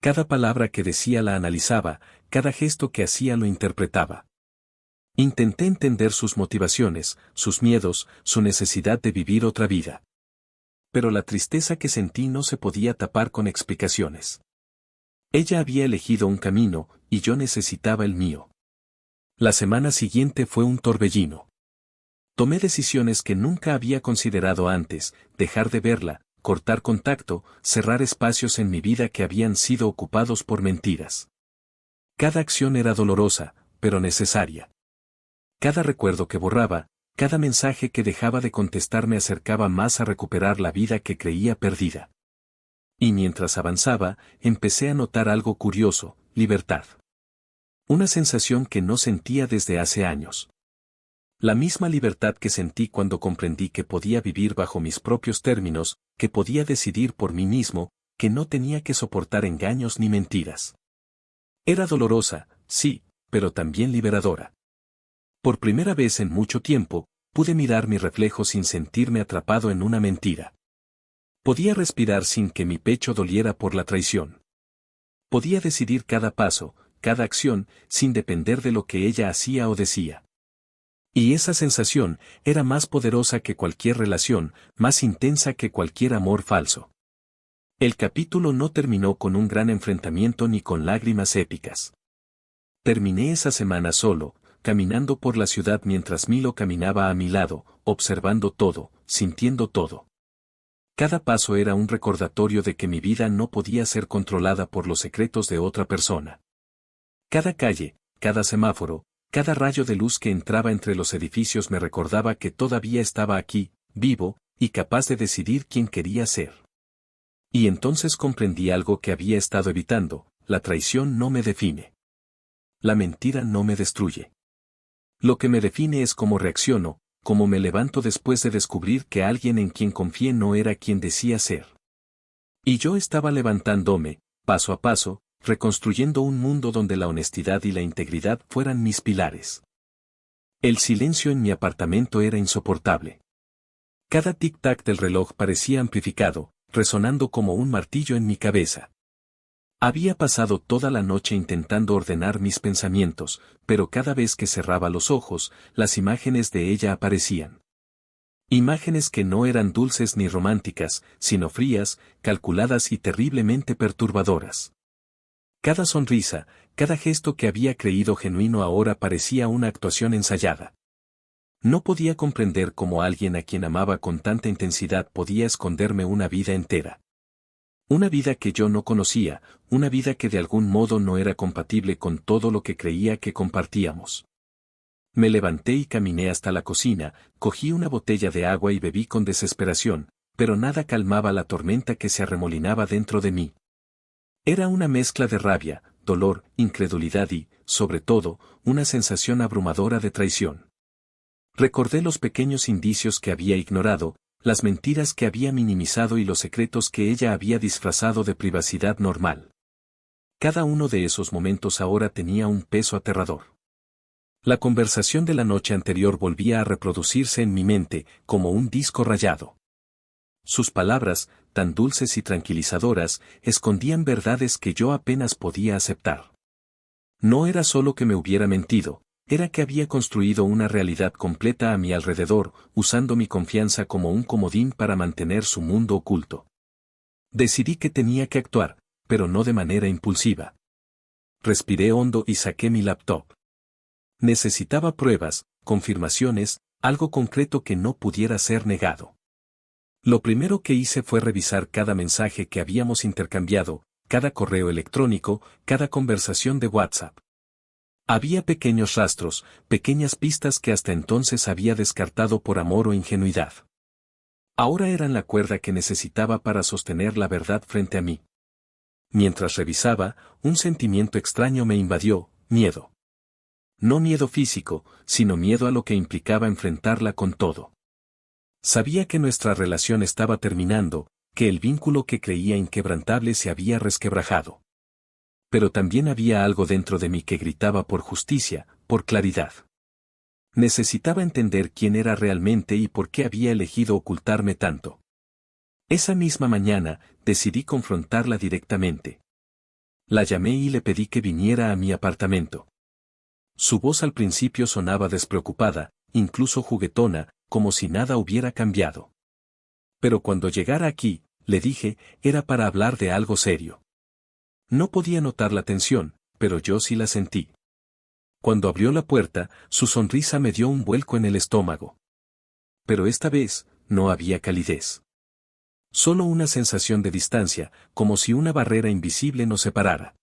Speaker 1: Cada palabra que decía la analizaba, cada gesto que hacía lo interpretaba. Intenté entender sus motivaciones, sus miedos, su necesidad de vivir otra vida. Pero la tristeza que sentí no se podía tapar con explicaciones. Ella había elegido un camino, y yo necesitaba el mío. La semana siguiente fue un torbellino. Tomé decisiones que nunca había considerado antes: dejar de verla, cortar contacto, cerrar espacios en mi vida que habían sido ocupados por mentiras. Cada acción era dolorosa, pero necesaria. Cada recuerdo que borraba, cada mensaje que dejaba de contestar me acercaba más a recuperar la vida que creía perdida. Y mientras avanzaba, empecé a notar algo curioso: libertad. Una sensación que no sentía desde hace años. La misma libertad que sentí cuando comprendí que podía vivir bajo mis propios términos, que podía decidir por mí mismo, que no tenía que soportar engaños ni mentiras. Era dolorosa, sí, pero también liberadora. Por primera vez en mucho tiempo, pude mirar mi reflejo sin sentirme atrapado en una mentira. Podía respirar sin que mi pecho doliera por la traición. Podía decidir cada paso, cada acción, sin depender de lo que ella hacía o decía. Y esa sensación era más poderosa que cualquier relación, más intensa que cualquier amor falso. El capítulo no terminó con un gran enfrentamiento ni con lágrimas épicas. Terminé esa semana solo, caminando por la ciudad mientras Milo caminaba a mi lado, observando todo, sintiendo todo. Cada paso era un recordatorio de que mi vida no podía ser controlada por los secretos de otra persona. Cada calle, cada semáforo, cada rayo de luz que entraba entre los edificios me recordaba que todavía estaba aquí, vivo, y capaz de decidir quién quería ser. Y entonces comprendí algo que había estado evitando: la traición no me define. La mentira no me destruye. Lo que me define es cómo reacciono, cómo me levanto después de descubrir que alguien en quien confié no era quien decía ser. Y yo estaba levantándome, paso a paso, reconstruyendo un mundo donde la honestidad y la integridad fueran mis pilares. El silencio en mi apartamento era insoportable. Cada tic-tac del reloj parecía amplificado, resonando como un martillo en mi cabeza. Había pasado toda la noche intentando ordenar mis pensamientos, pero cada vez que cerraba los ojos, las imágenes de ella aparecían. Imágenes que no eran dulces ni románticas, sino frías, calculadas y terriblemente perturbadoras. Cada sonrisa, cada gesto que había creído genuino ahora parecía una actuación ensayada. No podía comprender cómo alguien a quien amaba con tanta intensidad podía esconderme una vida entera. Una vida que yo no conocía, una vida que de algún modo no era compatible con todo lo que creía que compartíamos. Me levanté y caminé hasta la cocina, cogí una botella de agua y bebí con desesperación, pero nada calmaba la tormenta que se arremolinaba dentro de mí. Era una mezcla de rabia, dolor, incredulidad y, sobre todo, una sensación abrumadora de traición. Recordé los pequeños indicios que había ignorado, las mentiras que había minimizado y los secretos que ella había disfrazado de privacidad normal. Cada uno de esos momentos ahora tenía un peso aterrador. La conversación de la noche anterior volvía a reproducirse en mi mente, como un disco rayado. Sus palabras, tan dulces y tranquilizadoras, escondían verdades que yo apenas podía aceptar. No era solo que me hubiera mentido, era que había construido una realidad completa a mi alrededor, usando mi confianza como un comodín para mantener su mundo oculto. Decidí que tenía que actuar, pero no de manera impulsiva. Respiré hondo y saqué mi laptop. Necesitaba pruebas, confirmaciones, algo concreto que no pudiera ser negado. Lo primero que hice fue revisar cada mensaje que habíamos intercambiado, cada correo electrónico, cada conversación de WhatsApp. Había pequeños rastros, pequeñas pistas que hasta entonces había descartado por amor o ingenuidad. Ahora eran la cuerda que necesitaba para sostener la verdad frente a mí. Mientras revisaba, un sentimiento extraño me invadió: miedo. No miedo físico, sino miedo a lo que implicaba enfrentarla con todo. Sabía que nuestra relación estaba terminando, que el vínculo que creía inquebrantable se había resquebrajado. Pero también había algo dentro de mí que gritaba por justicia, por claridad. Necesitaba entender quién era realmente y por qué había elegido ocultarme tanto. Esa misma mañana, decidí confrontarla directamente. La llamé y le pedí que viniera a mi apartamento. Su voz al principio sonaba despreocupada, incluso juguetona, como si nada hubiera cambiado. Pero cuando llegara aquí, le dije, era para hablar de algo serio. No podía notar la tensión, pero yo sí la sentí. Cuando abrió la puerta, su sonrisa me dio un vuelco en el estómago. Pero esta vez, no había calidez. Solo una sensación de distancia, como si una barrera invisible nos separara.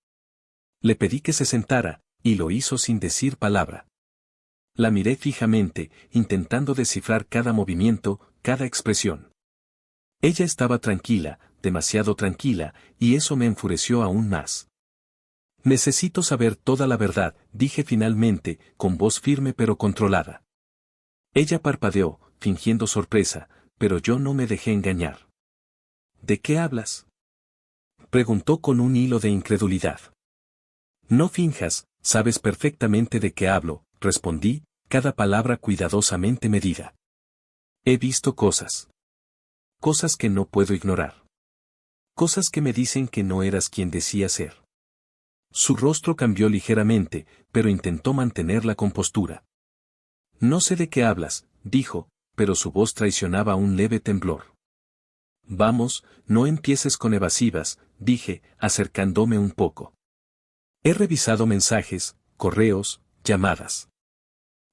Speaker 1: Le pedí que se sentara, y lo hizo sin decir palabra. La miré fijamente, intentando descifrar cada movimiento, cada expresión. Ella estaba tranquila, demasiado tranquila, y eso me enfureció aún más. Necesito saber toda la verdad, dije finalmente, con voz firme pero controlada. Ella parpadeó, fingiendo sorpresa, pero yo no me dejé engañar. ¿De qué hablas?, preguntó con un hilo de incredulidad. No finjas, sabes perfectamente de qué hablo, respondí, cada palabra cuidadosamente medida. He visto cosas. Cosas que no puedo ignorar. Cosas que me dicen que no eras quien decías ser. Su rostro cambió ligeramente, pero intentó mantener la compostura. No sé de qué hablas, dijo, pero su voz traicionaba un leve temblor. Vamos, no empieces con evasivas, dije, acercándome un poco. He revisado mensajes, correos, llamadas.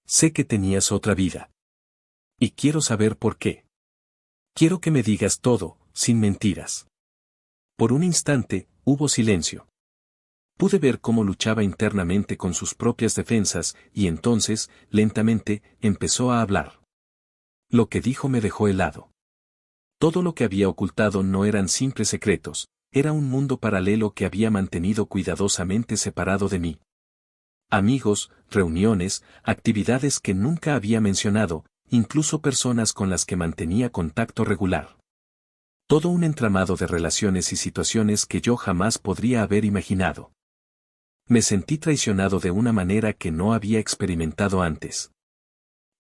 Speaker 1: Sé que tenías otra vida. Y quiero saber por qué. Quiero que me digas todo, sin mentiras. Por un instante, hubo silencio. Pude ver cómo luchaba internamente con sus propias defensas, y entonces, lentamente, empezó a hablar. Lo que dijo me dejó helado. Todo lo que había ocultado no eran simples secretos, era un mundo paralelo que había mantenido cuidadosamente separado de mí. Amigos, reuniones, actividades que nunca había mencionado, incluso personas con las que mantenía contacto regular. Todo un entramado de relaciones y situaciones que yo jamás podría haber imaginado. Me sentí traicionado de una manera que no había experimentado antes.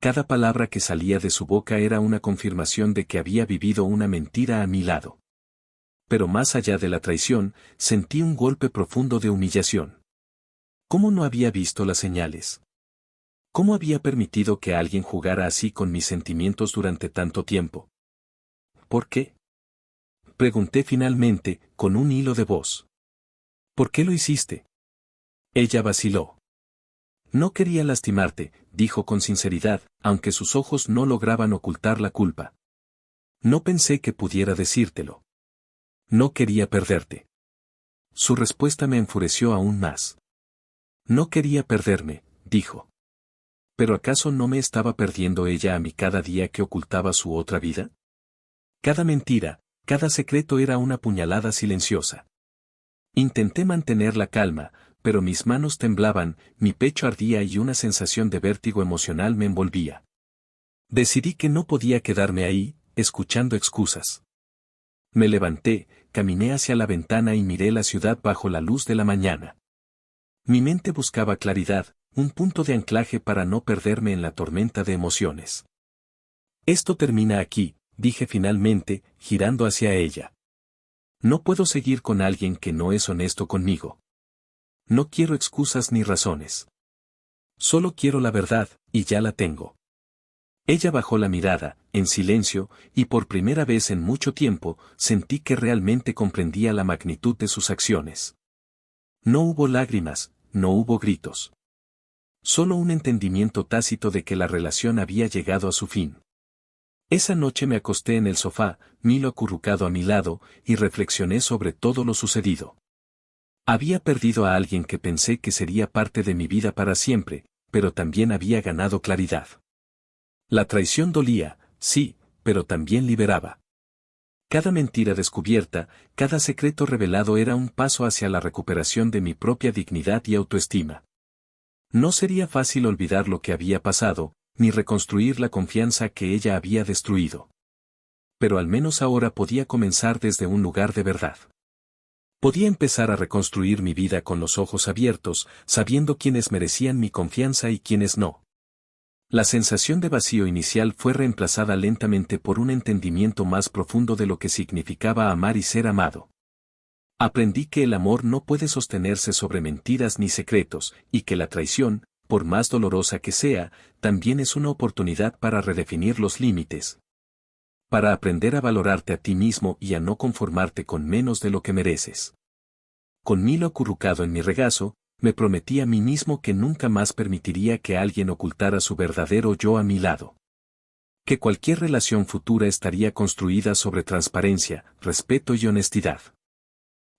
Speaker 1: Cada palabra que salía de su boca era una confirmación de que había vivido una mentira a mi lado. Pero más allá de la traición, sentí un golpe profundo de humillación. ¿Cómo no había visto las señales? ¿Cómo había permitido que alguien jugara así con mis sentimientos durante tanto tiempo? ¿Por qué?, pregunté finalmente, con un hilo de voz. ¿Por qué lo hiciste? Ella vaciló. No quería lastimarte, dijo con sinceridad, aunque sus ojos no lograban ocultar la culpa. No pensé que pudiera decírtelo. No quería perderte. Su respuesta me enfureció aún más. No quería perderme, dijo. ¿Pero acaso no me estaba perdiendo ella a mí cada día que ocultaba su otra vida? Cada mentira, cada secreto era una puñalada silenciosa. Intenté mantener la calma, pero mis manos temblaban, mi pecho ardía y una sensación de vértigo emocional me envolvía. Decidí que no podía quedarme ahí, escuchando excusas. Me levanté, caminé hacia la ventana y miré la ciudad bajo la luz de la mañana. Mi mente buscaba claridad, un punto de anclaje para no perderme en la tormenta de emociones. Esto termina aquí, dije finalmente, girando hacia ella. No puedo seguir con alguien que no es honesto conmigo. No quiero excusas ni razones. Solo quiero la verdad, y ya la tengo. Ella bajó la mirada, en silencio, y por primera vez en mucho tiempo, sentí que realmente comprendía la magnitud de sus acciones. No hubo lágrimas, no hubo gritos. Solo un entendimiento tácito de que la relación había llegado a su fin. Esa noche me acosté en el sofá, Milo acurrucado a mi lado, y reflexioné sobre todo lo sucedido. Había perdido a alguien que pensé que sería parte de mi vida para siempre, pero también había ganado claridad. La traición dolía, sí, pero también liberaba. Cada mentira descubierta, cada secreto revelado era un paso hacia la recuperación de mi propia dignidad y autoestima. No sería fácil olvidar lo que había pasado, ni reconstruir la confianza que ella había destruido. Pero al menos ahora podía comenzar desde un lugar de verdad. Podía empezar a reconstruir mi vida con los ojos abiertos, sabiendo quiénes merecían mi confianza y quiénes no. La sensación de vacío inicial fue reemplazada lentamente por un entendimiento más profundo de lo que significaba amar y ser amado. Aprendí que el amor no puede sostenerse sobre mentiras ni secretos, y que la traición, por más dolorosa que sea, también es una oportunidad para redefinir los límites. Para aprender a valorarte a ti mismo y a no conformarte con menos de lo que mereces. Con Milo acurrucado en mi regazo, me prometí a mí mismo que nunca más permitiría que alguien ocultara su verdadero yo a mi lado. Que cualquier relación futura estaría construida sobre transparencia, respeto y honestidad.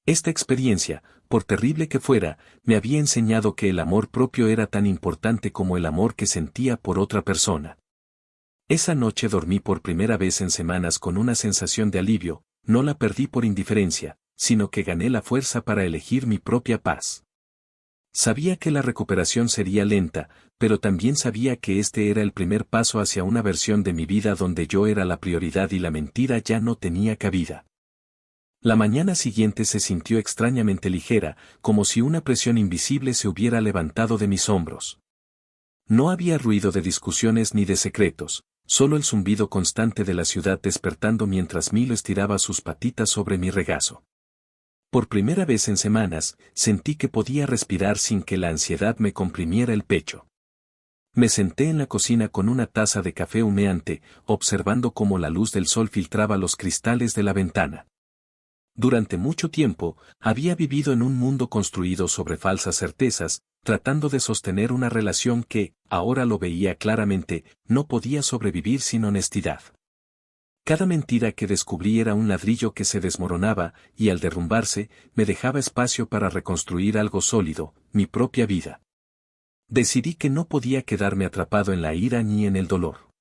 Speaker 1: Esta experiencia, por terrible que fuera, me había enseñado que el amor propio era tan importante como el amor que sentía por otra persona. Esa noche dormí por primera vez en semanas con una sensación de alivio, no la perdí por indiferencia, sino que gané la fuerza para elegir mi propia paz. Sabía que la recuperación sería lenta, pero también sabía que este era el primer paso hacia una versión de mi vida donde yo era la prioridad y la mentira ya no tenía cabida. La mañana siguiente se sintió extrañamente ligera, como si una presión invisible se hubiera levantado de mis hombros. No había ruido de discusiones ni de secretos, solo el zumbido constante de la ciudad despertando mientras Milo estiraba sus patitas sobre mi regazo. Por primera vez en semanas, sentí que podía respirar sin que la ansiedad me comprimiera el pecho. Me senté en la cocina con una taza de café humeante, observando cómo la luz del sol filtraba los cristales de la ventana. Durante mucho tiempo, había vivido en un mundo construido sobre falsas certezas, tratando de sostener una relación que, ahora lo veía claramente, no podía sobrevivir sin honestidad. Cada mentira que descubrí era un ladrillo que se desmoronaba, y al derrumbarse, me dejaba espacio para reconstruir algo sólido, mi propia vida. Decidí que no podía quedarme atrapado en la ira ni en el dolor.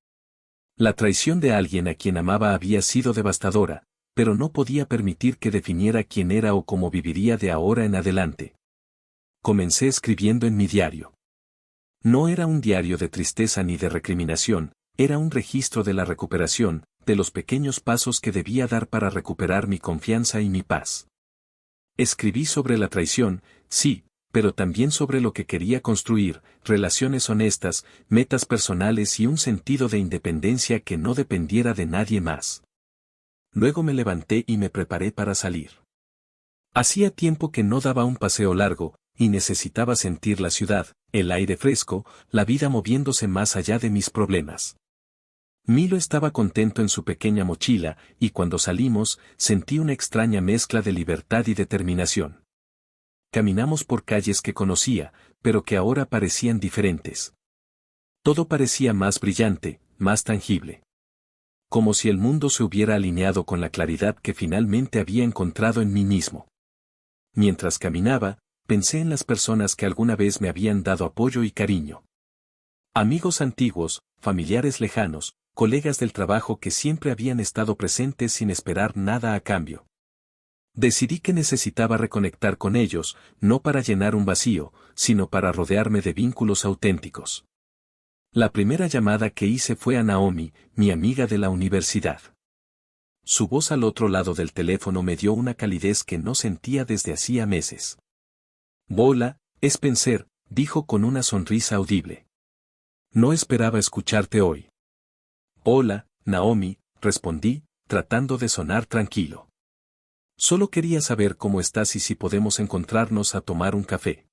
Speaker 1: La traición de alguien a quien amaba había sido devastadora, pero no podía permitir que definiera quién era o cómo viviría de ahora en adelante. Comencé escribiendo en mi diario. No era un diario de tristeza ni de recriminación, era un registro de la recuperación, de los pequeños pasos que debía dar para recuperar mi confianza y mi paz. Escribí sobre la traición, sí, pero también sobre lo que quería construir, relaciones honestas, metas personales y un sentido de independencia que no dependiera de nadie más. Luego me levanté y me preparé para salir. Hacía tiempo que no daba un paseo largo, y necesitaba sentir la ciudad, el aire fresco, la vida moviéndose más allá de mis problemas. Milo estaba contento en su pequeña mochila, y cuando salimos, sentí una extraña mezcla de libertad y determinación. Caminamos por calles que conocía, pero que ahora parecían diferentes. Todo parecía más brillante, más tangible. Como si el mundo se hubiera alineado con la claridad que finalmente había encontrado en mí mismo. Mientras caminaba, pensé en las personas que alguna vez me habían dado apoyo y cariño. Amigos antiguos, familiares lejanos, colegas del trabajo que siempre habían estado presentes sin esperar nada a cambio. Decidí que necesitaba reconectar con ellos, no para llenar un vacío, sino para rodearme de vínculos auténticos. La primera llamada que hice fue a Naomi, mi amiga de la universidad. Su voz al otro lado del teléfono me dio una calidez que no sentía desde hacía meses. Hola, Spencer, dijo con una sonrisa audible. No esperaba escucharte hoy. Hola, Naomi, respondí, tratando de sonar tranquilo. Solo quería saber cómo estás y si podemos encontrarnos a tomar un café.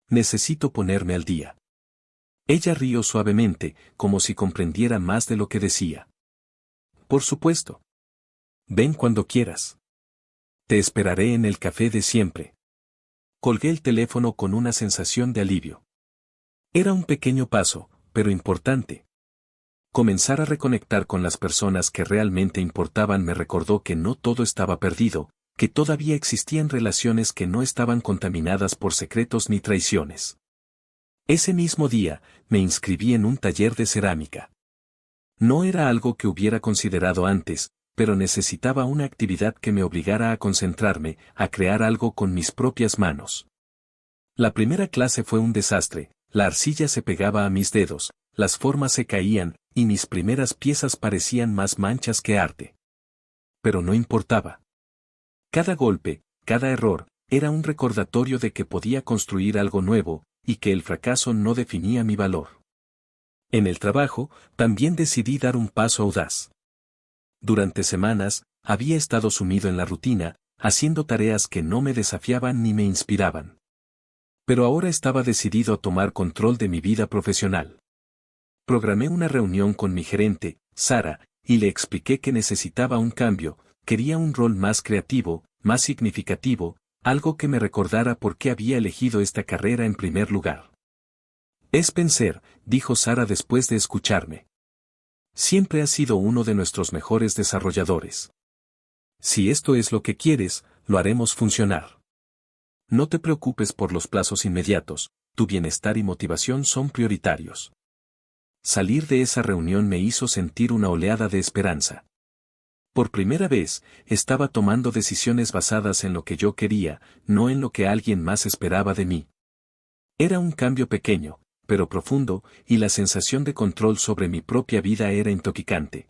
Speaker 1: Necesito ponerme al día. Ella rió suavemente, como si comprendiera más de lo que decía. Por supuesto. Ven cuando quieras. Te esperaré en el café de siempre. Colgué el teléfono con una sensación de alivio. Era un pequeño paso, pero importante. Comenzar a reconectar con las personas que realmente importaban me recordó que no todo estaba perdido, que todavía existían relaciones que no estaban contaminadas por secretos ni traiciones. Ese mismo día, me inscribí en un taller de cerámica. No era algo que hubiera considerado antes, pero necesitaba una actividad que me obligara a concentrarme, a crear algo con mis propias manos. La primera clase fue un desastre, la arcilla se pegaba a mis dedos, las formas se caían, y mis primeras piezas parecían más manchas que arte. Pero no importaba. Cada golpe, cada error, era un recordatorio de que podía construir algo nuevo, y que el fracaso no definía mi valor. En el trabajo, también decidí dar un paso audaz. Durante semanas, había estado sumido en la rutina, haciendo tareas que no me desafiaban ni me inspiraban. Pero ahora estaba decidido a tomar control de mi vida profesional. Programé una reunión con mi gerente, Sara, y le expliqué que necesitaba un cambio, quería un rol más creativo, más significativo, algo que me recordara por qué había elegido esta carrera en primer lugar. Spencer, dijo Sara después de escucharme. Siempre has sido uno de nuestros mejores desarrolladores. Si esto es lo que quieres, lo haremos funcionar. No te preocupes por los plazos inmediatos, tu bienestar y motivación son prioritarios. Salir de esa reunión me hizo sentir una oleada de esperanza. Por primera vez, estaba tomando decisiones basadas en lo que yo quería, no en lo que alguien más esperaba de mí. Era un cambio pequeño, pero profundo, y la sensación de control sobre mi propia vida era intoxicante.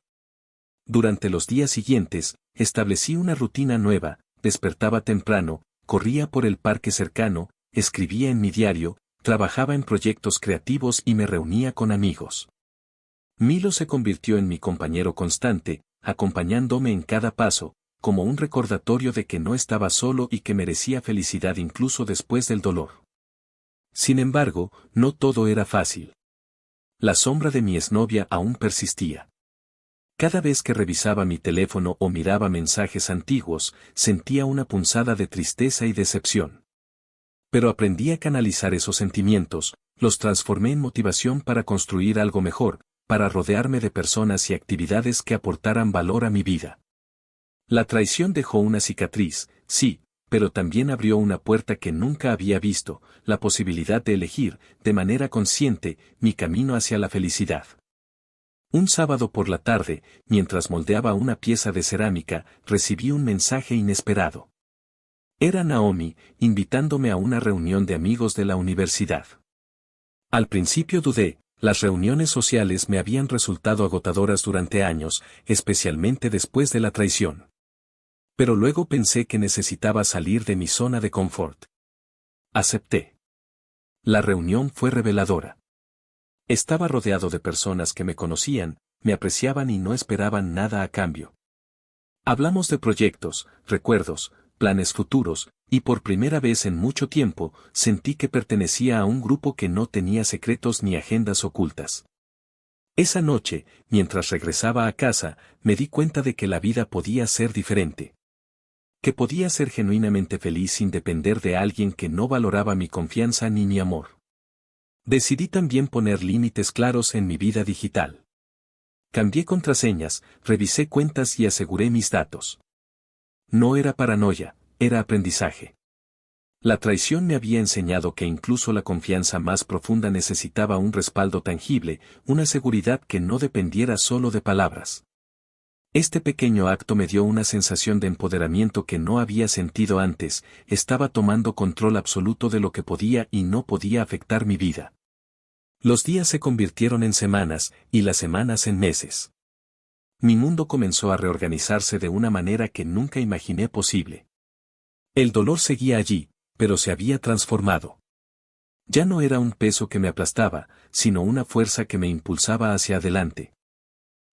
Speaker 1: Durante los días siguientes, establecí una rutina nueva, despertaba temprano, corría por el parque cercano, escribía en mi diario, trabajaba en proyectos creativos y me reunía con amigos. Milo se convirtió en mi compañero constante, acompañándome en cada paso, como un recordatorio de que no estaba solo y que merecía felicidad incluso después del dolor. Sin embargo, no todo era fácil. La sombra de mi exnovia aún persistía. Cada vez que revisaba mi teléfono o miraba mensajes antiguos, sentía una punzada de tristeza y decepción. Pero aprendí a canalizar esos sentimientos, los transformé en motivación para construir algo mejor, para rodearme de personas y actividades que aportaran valor a mi vida. La traición dejó una cicatriz, sí, pero también abrió una puerta que nunca había visto, la posibilidad de elegir, de manera consciente, mi camino hacia la felicidad. Un sábado por la tarde, mientras moldeaba una pieza de cerámica, recibí un mensaje inesperado. Era Naomi, invitándome a una reunión de amigos de la universidad. Al principio dudé, las reuniones sociales me habían resultado agotadoras durante años, especialmente después de la traición. Pero luego pensé que necesitaba salir de mi zona de confort. Acepté. La reunión fue reveladora. Estaba rodeado de personas que me conocían, me apreciaban y no esperaban nada a cambio. Hablamos de proyectos, recuerdos, planes futuros, y por primera vez en mucho tiempo, sentí que pertenecía a un grupo que no tenía secretos ni agendas ocultas. Esa noche, mientras regresaba a casa, me di cuenta de que la vida podía ser diferente. Que podía ser genuinamente feliz sin depender de alguien que no valoraba mi confianza ni mi amor. Decidí también poner límites claros en mi vida digital. Cambié contraseñas, revisé cuentas y aseguré mis datos. No era paranoia, era aprendizaje. La traición me había enseñado que incluso la confianza más profunda necesitaba un respaldo tangible, una seguridad que no dependiera solo de palabras. Este pequeño acto me dio una sensación de empoderamiento que no había sentido antes, estaba tomando control absoluto de lo que podía y no podía afectar mi vida. Los días se convirtieron en semanas, y las semanas en meses. Mi mundo comenzó a reorganizarse de una manera que nunca imaginé posible. El dolor seguía allí, pero se había transformado. Ya no era un peso que me aplastaba, sino una fuerza que me impulsaba hacia adelante.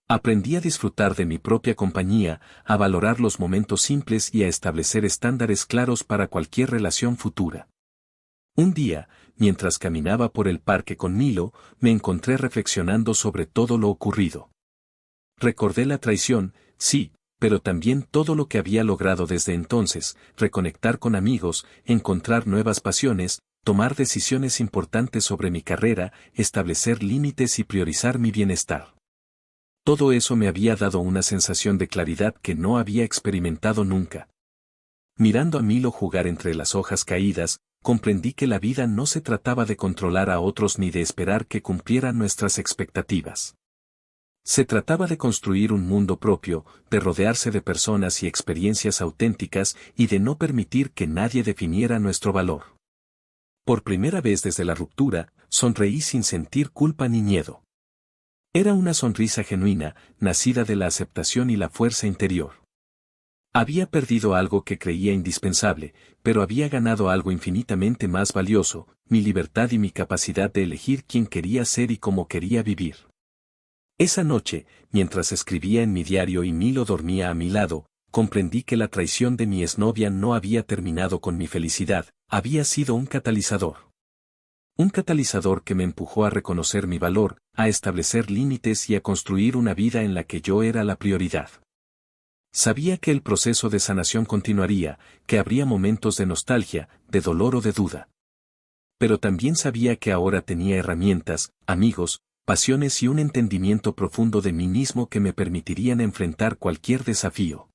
Speaker 1: Aprendí a disfrutar de mi propia compañía, a valorar los momentos simples y a establecer estándares claros para cualquier relación futura. Un día, mientras caminaba por el parque con Milo, me encontré reflexionando sobre todo lo ocurrido. Recordé la traición, sí, pero también todo lo que había logrado desde entonces, reconectar con amigos, encontrar nuevas pasiones, tomar decisiones importantes sobre mi carrera, establecer límites y priorizar mi bienestar. Todo eso me había dado una sensación de claridad que no había experimentado nunca. Mirando a Milo jugar entre las hojas caídas, comprendí que la vida no se trataba de controlar a otros ni de esperar que cumplieran nuestras expectativas. Se trataba de construir un mundo propio, de rodearse de personas y experiencias auténticas y de no permitir que nadie definiera nuestro valor. Por primera vez desde la ruptura, sonreí sin sentir culpa ni miedo. Era una sonrisa genuina, nacida de la aceptación y la fuerza interior. Había perdido algo que creía indispensable, pero había ganado algo infinitamente más valioso, mi libertad y mi capacidad de elegir quién quería ser y cómo quería vivir. Esa noche, mientras escribía en mi diario y Milo dormía a mi lado, comprendí que la traición de mi exnovia no había terminado con mi felicidad, había sido un catalizador. Un catalizador que me empujó a reconocer mi valor, a establecer límites y a construir una vida en la que yo era la prioridad. Sabía que el proceso de sanación continuaría, que habría momentos de nostalgia, de dolor o de duda. Pero también sabía que ahora tenía herramientas, amigos, pasiones y un entendimiento profundo de mí mismo que me permitirían enfrentar cualquier desafío.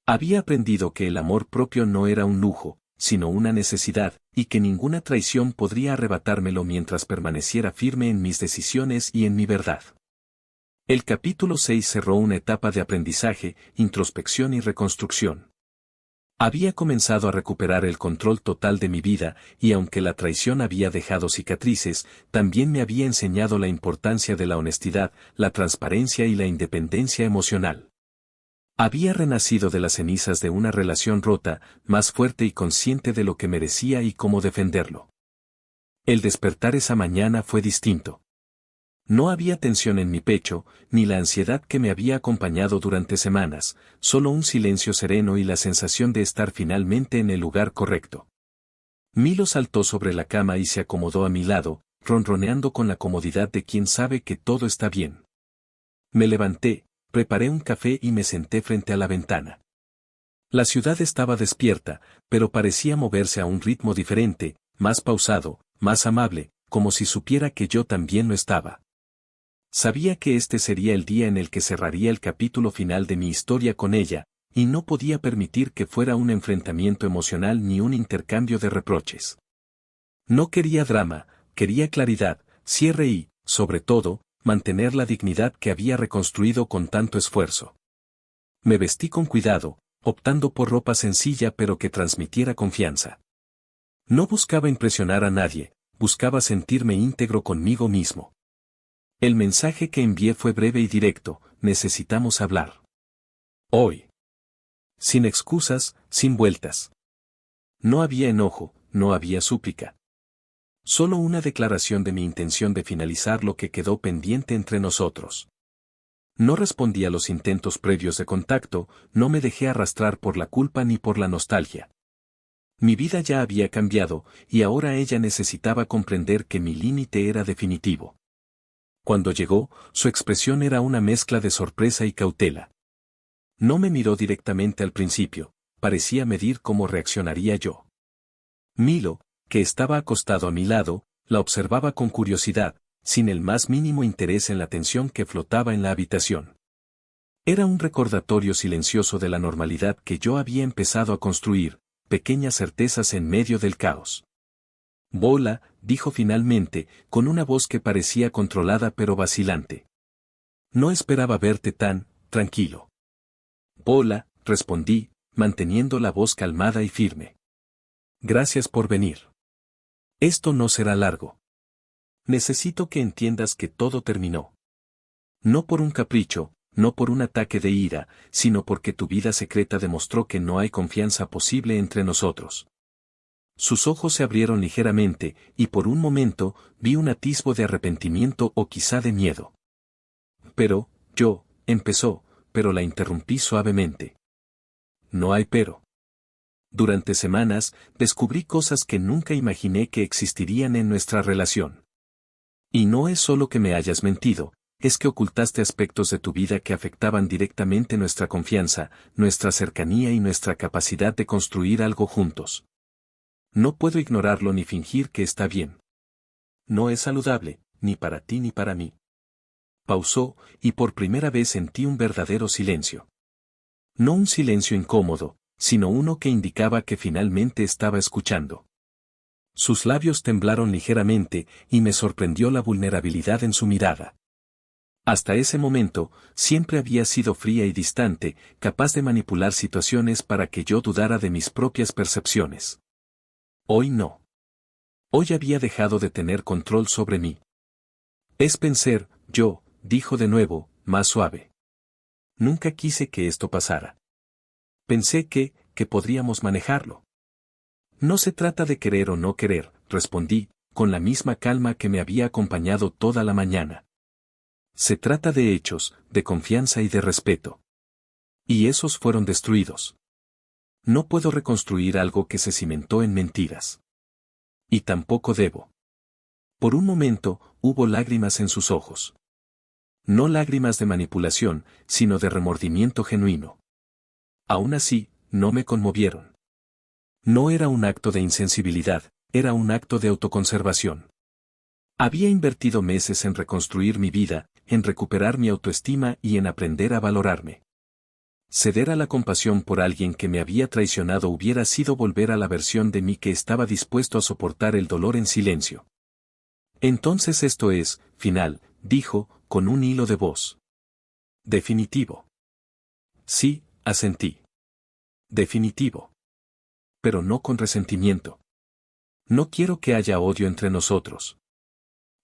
Speaker 1: Había aprendido que el amor propio no era un lujo, sino una necesidad, y que ninguna traición podría arrebatármelo mientras permaneciera firme en mis decisiones y en mi verdad. El capítulo 6 cerró una etapa de aprendizaje, introspección y reconstrucción. Había comenzado a recuperar el control total de mi vida, y aunque la traición había dejado cicatrices, también me había enseñado la importancia de la honestidad, la transparencia y la independencia emocional. Había renacido de las cenizas de una relación rota, más fuerte y consciente de lo que merecía y cómo defenderlo. El despertar esa mañana fue distinto. No había tensión en mi pecho, ni la ansiedad que me había acompañado durante semanas, solo un silencio sereno y la sensación de estar finalmente en el lugar correcto. Milo saltó sobre la cama y se acomodó a mi lado, ronroneando con la comodidad de quien sabe que todo está bien. Me levanté, preparé un café y me senté frente a la ventana. La ciudad estaba despierta, pero parecía moverse a un ritmo diferente, más pausado, más amable, como si supiera que yo también lo estaba. Sabía que este sería el día en el que cerraría el capítulo final de mi historia con ella, y no podía permitir que fuera un enfrentamiento emocional ni un intercambio de reproches. No quería drama, quería claridad, cierre y, sobre todo, mantener la dignidad que había reconstruido con tanto esfuerzo. Me vestí con cuidado, optando por ropa sencilla pero que transmitiera confianza. No buscaba impresionar a nadie, buscaba sentirme íntegro conmigo mismo. El mensaje que envié fue breve y directo: necesitamos hablar. Hoy. Sin excusas, sin vueltas. No había enojo, no había súplica. Solo una declaración de mi intención de finalizar lo que quedó pendiente entre nosotros. No respondí a los intentos previos de contacto, no me dejé arrastrar por la culpa ni por la nostalgia. Mi vida ya había cambiado, y ahora ella necesitaba comprender que mi límite era definitivo. Cuando llegó, su expresión era una mezcla de sorpresa y cautela. No me miró directamente al principio, parecía medir cómo reaccionaría yo. Milo, que estaba acostado a mi lado, la observaba con curiosidad, sin el más mínimo interés en la tensión que flotaba en la habitación. Era un recordatorio silencioso de la normalidad que yo había empezado a construir, pequeñas certezas en medio del caos. Bola, dijo finalmente, con una voz que parecía controlada pero vacilante. No esperaba verte tan tranquilo. Bola, respondí, manteniendo la voz calmada y firme. Gracias por venir. Esto no será largo. Necesito que entiendas que todo terminó. No por un capricho, no por un ataque de ira, sino porque tu vida secreta demostró que no hay confianza posible entre nosotros. Sus ojos se abrieron ligeramente, y por un momento, vi un atisbo de arrepentimiento o quizá de miedo. Pero, empezó, pero la interrumpí suavemente. No hay pero. Durante semanas, descubrí cosas que nunca imaginé que existirían en nuestra relación. Y no es solo que me hayas mentido, es que ocultaste aspectos de tu vida que afectaban directamente nuestra confianza, nuestra cercanía y nuestra capacidad de construir algo juntos. No puedo ignorarlo ni fingir que está bien. No es saludable, ni para ti ni para mí. Pausó, y por primera vez sentí un verdadero silencio. No un silencio incómodo, sino uno que indicaba que finalmente estaba escuchando. Sus labios temblaron ligeramente, y me sorprendió la vulnerabilidad en su mirada. Hasta ese momento, siempre había sido fría y distante, capaz de manipular situaciones para que yo dudara de mis propias percepciones. Hoy no. Hoy había dejado de tener control sobre mí. Es pensar, dijo de nuevo, más suave. Nunca quise que esto pasara. Pensé que podríamos manejarlo. No se trata de querer o no querer, respondí, con la misma calma que me había acompañado toda la mañana. Se trata de hechos, de confianza y de respeto. Y esos fueron destruidos. No puedo reconstruir algo que se cimentó en mentiras. Y tampoco debo. Por un momento, hubo lágrimas en sus ojos. No lágrimas de manipulación, sino de remordimiento genuino. Aún así, no me conmovieron. No era un acto de insensibilidad, era un acto de autoconservación. Había invertido meses en reconstruir mi vida, en recuperar mi autoestima y en aprender a valorarme. Ceder a la compasión por alguien que me había traicionado hubiera sido volver a la versión de mí que estaba dispuesto a soportar el dolor en silencio. Entonces esto es, final, dijo, con un hilo de voz. Definitivo. Sí, asentí. Definitivo. Pero no con resentimiento. No quiero que haya odio entre nosotros.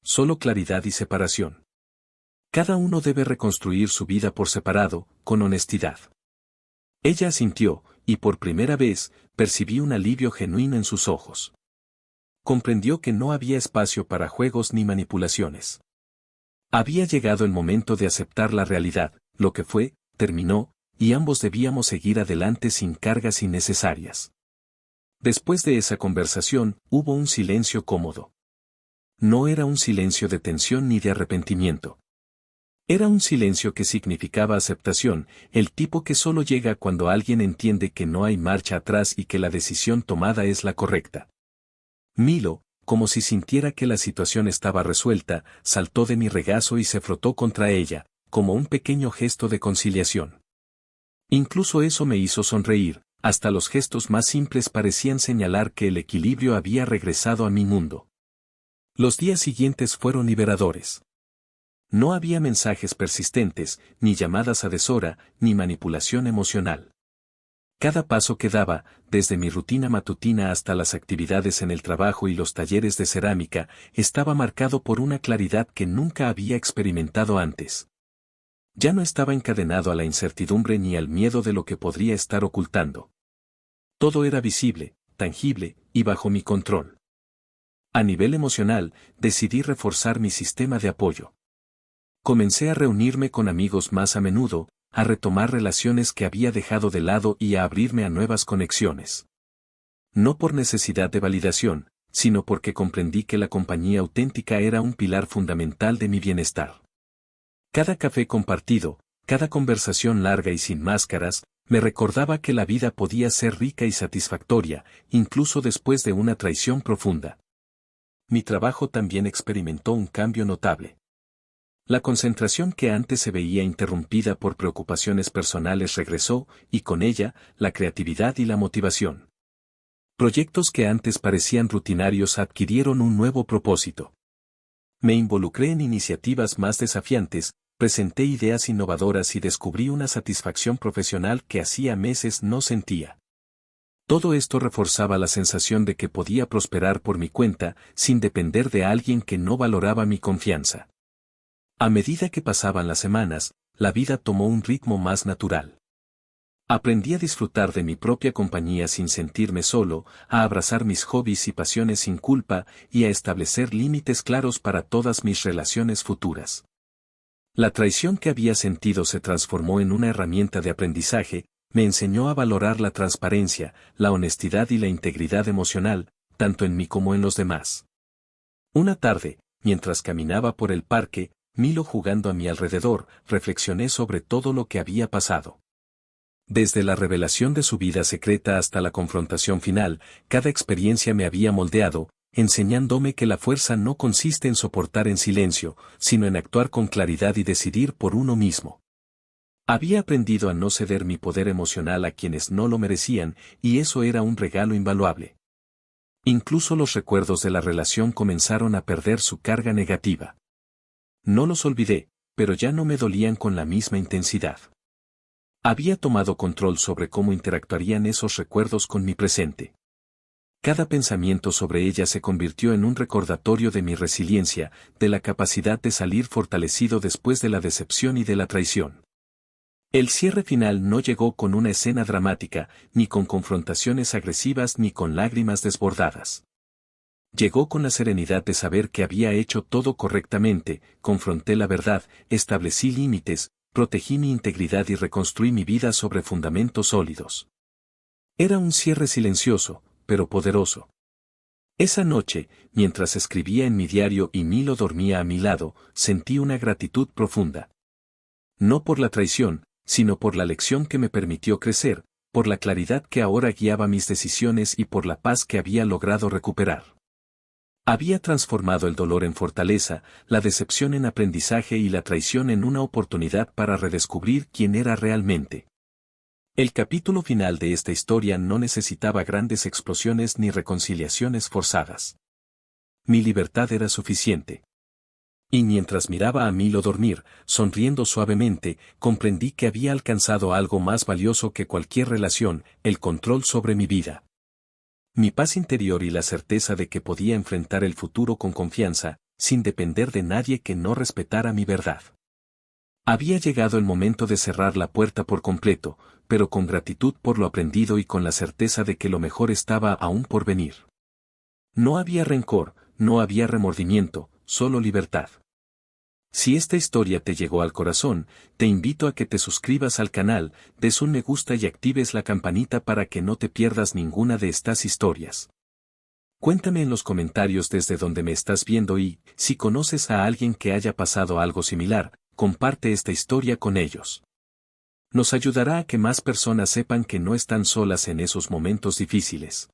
Speaker 1: Solo claridad y separación. Cada uno debe reconstruir su vida por separado, con honestidad. Ella asintió, y por primera vez, percibí un alivio genuino en sus ojos. Comprendió que no había espacio para juegos ni manipulaciones. Había llegado el momento de aceptar la realidad, lo que fue, terminó, y ambos debíamos seguir adelante sin cargas innecesarias. Después de esa conversación, hubo un silencio cómodo. No era un silencio de tensión ni de arrepentimiento. Era un silencio que significaba aceptación, el tipo que solo llega cuando alguien entiende que no hay marcha atrás y que la decisión tomada es la correcta. Milo, como si sintiera que la situación estaba resuelta, saltó de mi regazo y se frotó contra ella, como un pequeño gesto de conciliación. Incluso eso me hizo sonreír, hasta los gestos más simples parecían señalar que el equilibrio había regresado a mi mundo. Los días siguientes fueron liberadores. No había mensajes persistentes, ni llamadas a deshora, ni manipulación emocional. Cada paso que daba, desde mi rutina matutina hasta las actividades en el trabajo y los talleres de cerámica, estaba marcado por una claridad que nunca había experimentado antes. Ya no estaba encadenado a la incertidumbre ni al miedo de lo que podría estar ocultando. Todo era visible, tangible, y bajo mi control. A nivel emocional, decidí reforzar mi sistema de apoyo. Comencé a reunirme con amigos más a menudo, a retomar relaciones que había dejado de lado y a abrirme a nuevas conexiones. No por necesidad de validación, sino porque comprendí que la compañía auténtica era un pilar fundamental de mi bienestar. Cada café compartido, cada conversación larga y sin máscaras, me recordaba que la vida podía ser rica y satisfactoria, incluso después de una traición profunda. Mi trabajo también experimentó un cambio notable. La concentración que antes se veía interrumpida por preocupaciones personales regresó, y con ella, la creatividad y la motivación. Proyectos que antes parecían rutinarios adquirieron un nuevo propósito. Me involucré en iniciativas más desafiantes, presenté ideas innovadoras y descubrí una satisfacción profesional que hacía meses no sentía. Todo esto reforzaba la sensación de que podía prosperar por mi cuenta, sin depender de alguien que no valoraba mi confianza. A medida que pasaban las semanas, la vida tomó un ritmo más natural. Aprendí a disfrutar de mi propia compañía sin sentirme solo, a abrazar mis hobbies y pasiones sin culpa, y a establecer límites claros para todas mis relaciones futuras. La traición que había sentido se transformó en una herramienta de aprendizaje, me enseñó a valorar la transparencia, la honestidad y la integridad emocional, tanto en mí como en los demás. Una tarde, mientras caminaba por el parque, Milo jugando a mi alrededor, reflexioné sobre todo lo que había pasado. Desde la revelación de su vida secreta hasta la confrontación final, cada experiencia me había moldeado, enseñándome que la fuerza no consiste en soportar en silencio, sino en actuar con claridad y decidir por uno mismo. Había aprendido a no ceder mi poder emocional a quienes no lo merecían, y eso era un regalo invaluable. Incluso los recuerdos de la relación comenzaron a perder su carga negativa. No los olvidé, pero ya no me dolían con la misma intensidad. Había tomado control sobre cómo interactuarían esos recuerdos con mi presente. Cada pensamiento sobre ella se convirtió en un recordatorio de mi resiliencia, de la capacidad de salir fortalecido después de la decepción y de la traición. El cierre final no llegó con una escena dramática, ni con confrontaciones agresivas ni con lágrimas desbordadas. Llegó con la serenidad de saber que había hecho todo correctamente, confronté la verdad, establecí límites, protegí mi integridad y reconstruí mi vida sobre fundamentos sólidos. Era un cierre silencioso, pero poderoso. Esa noche, mientras escribía en mi diario y Milo dormía a mi lado, sentí una gratitud profunda. No por la traición, sino por la lección que me permitió crecer, por la claridad que ahora guiaba mis decisiones y por la paz que había logrado recuperar. Había transformado el dolor en fortaleza, la decepción en aprendizaje y la traición en una oportunidad para redescubrir quién era realmente. El capítulo final de esta historia no necesitaba grandes explosiones ni reconciliaciones forzadas. Mi libertad era suficiente. Y mientras miraba a Milo dormir, sonriendo suavemente, comprendí que había alcanzado algo más valioso que cualquier relación, el control sobre mi vida. Mi paz interior y la certeza de que podía enfrentar el futuro con confianza, sin depender de nadie que no respetara mi verdad. Había llegado el momento de cerrar la puerta por completo, pero con gratitud por lo aprendido y con la certeza de que lo mejor estaba aún por venir. No había rencor, no había remordimiento, solo libertad. Si esta historia te llegó al corazón, te invito a que te suscribas al canal, des un me gusta y actives la campanita para que no te pierdas ninguna de estas historias. Cuéntame en los comentarios desde donde me estás viendo y, si conoces a alguien que haya pasado algo similar, comparte esta historia con ellos. Nos ayudará a que más personas sepan que no están solas en esos momentos difíciles.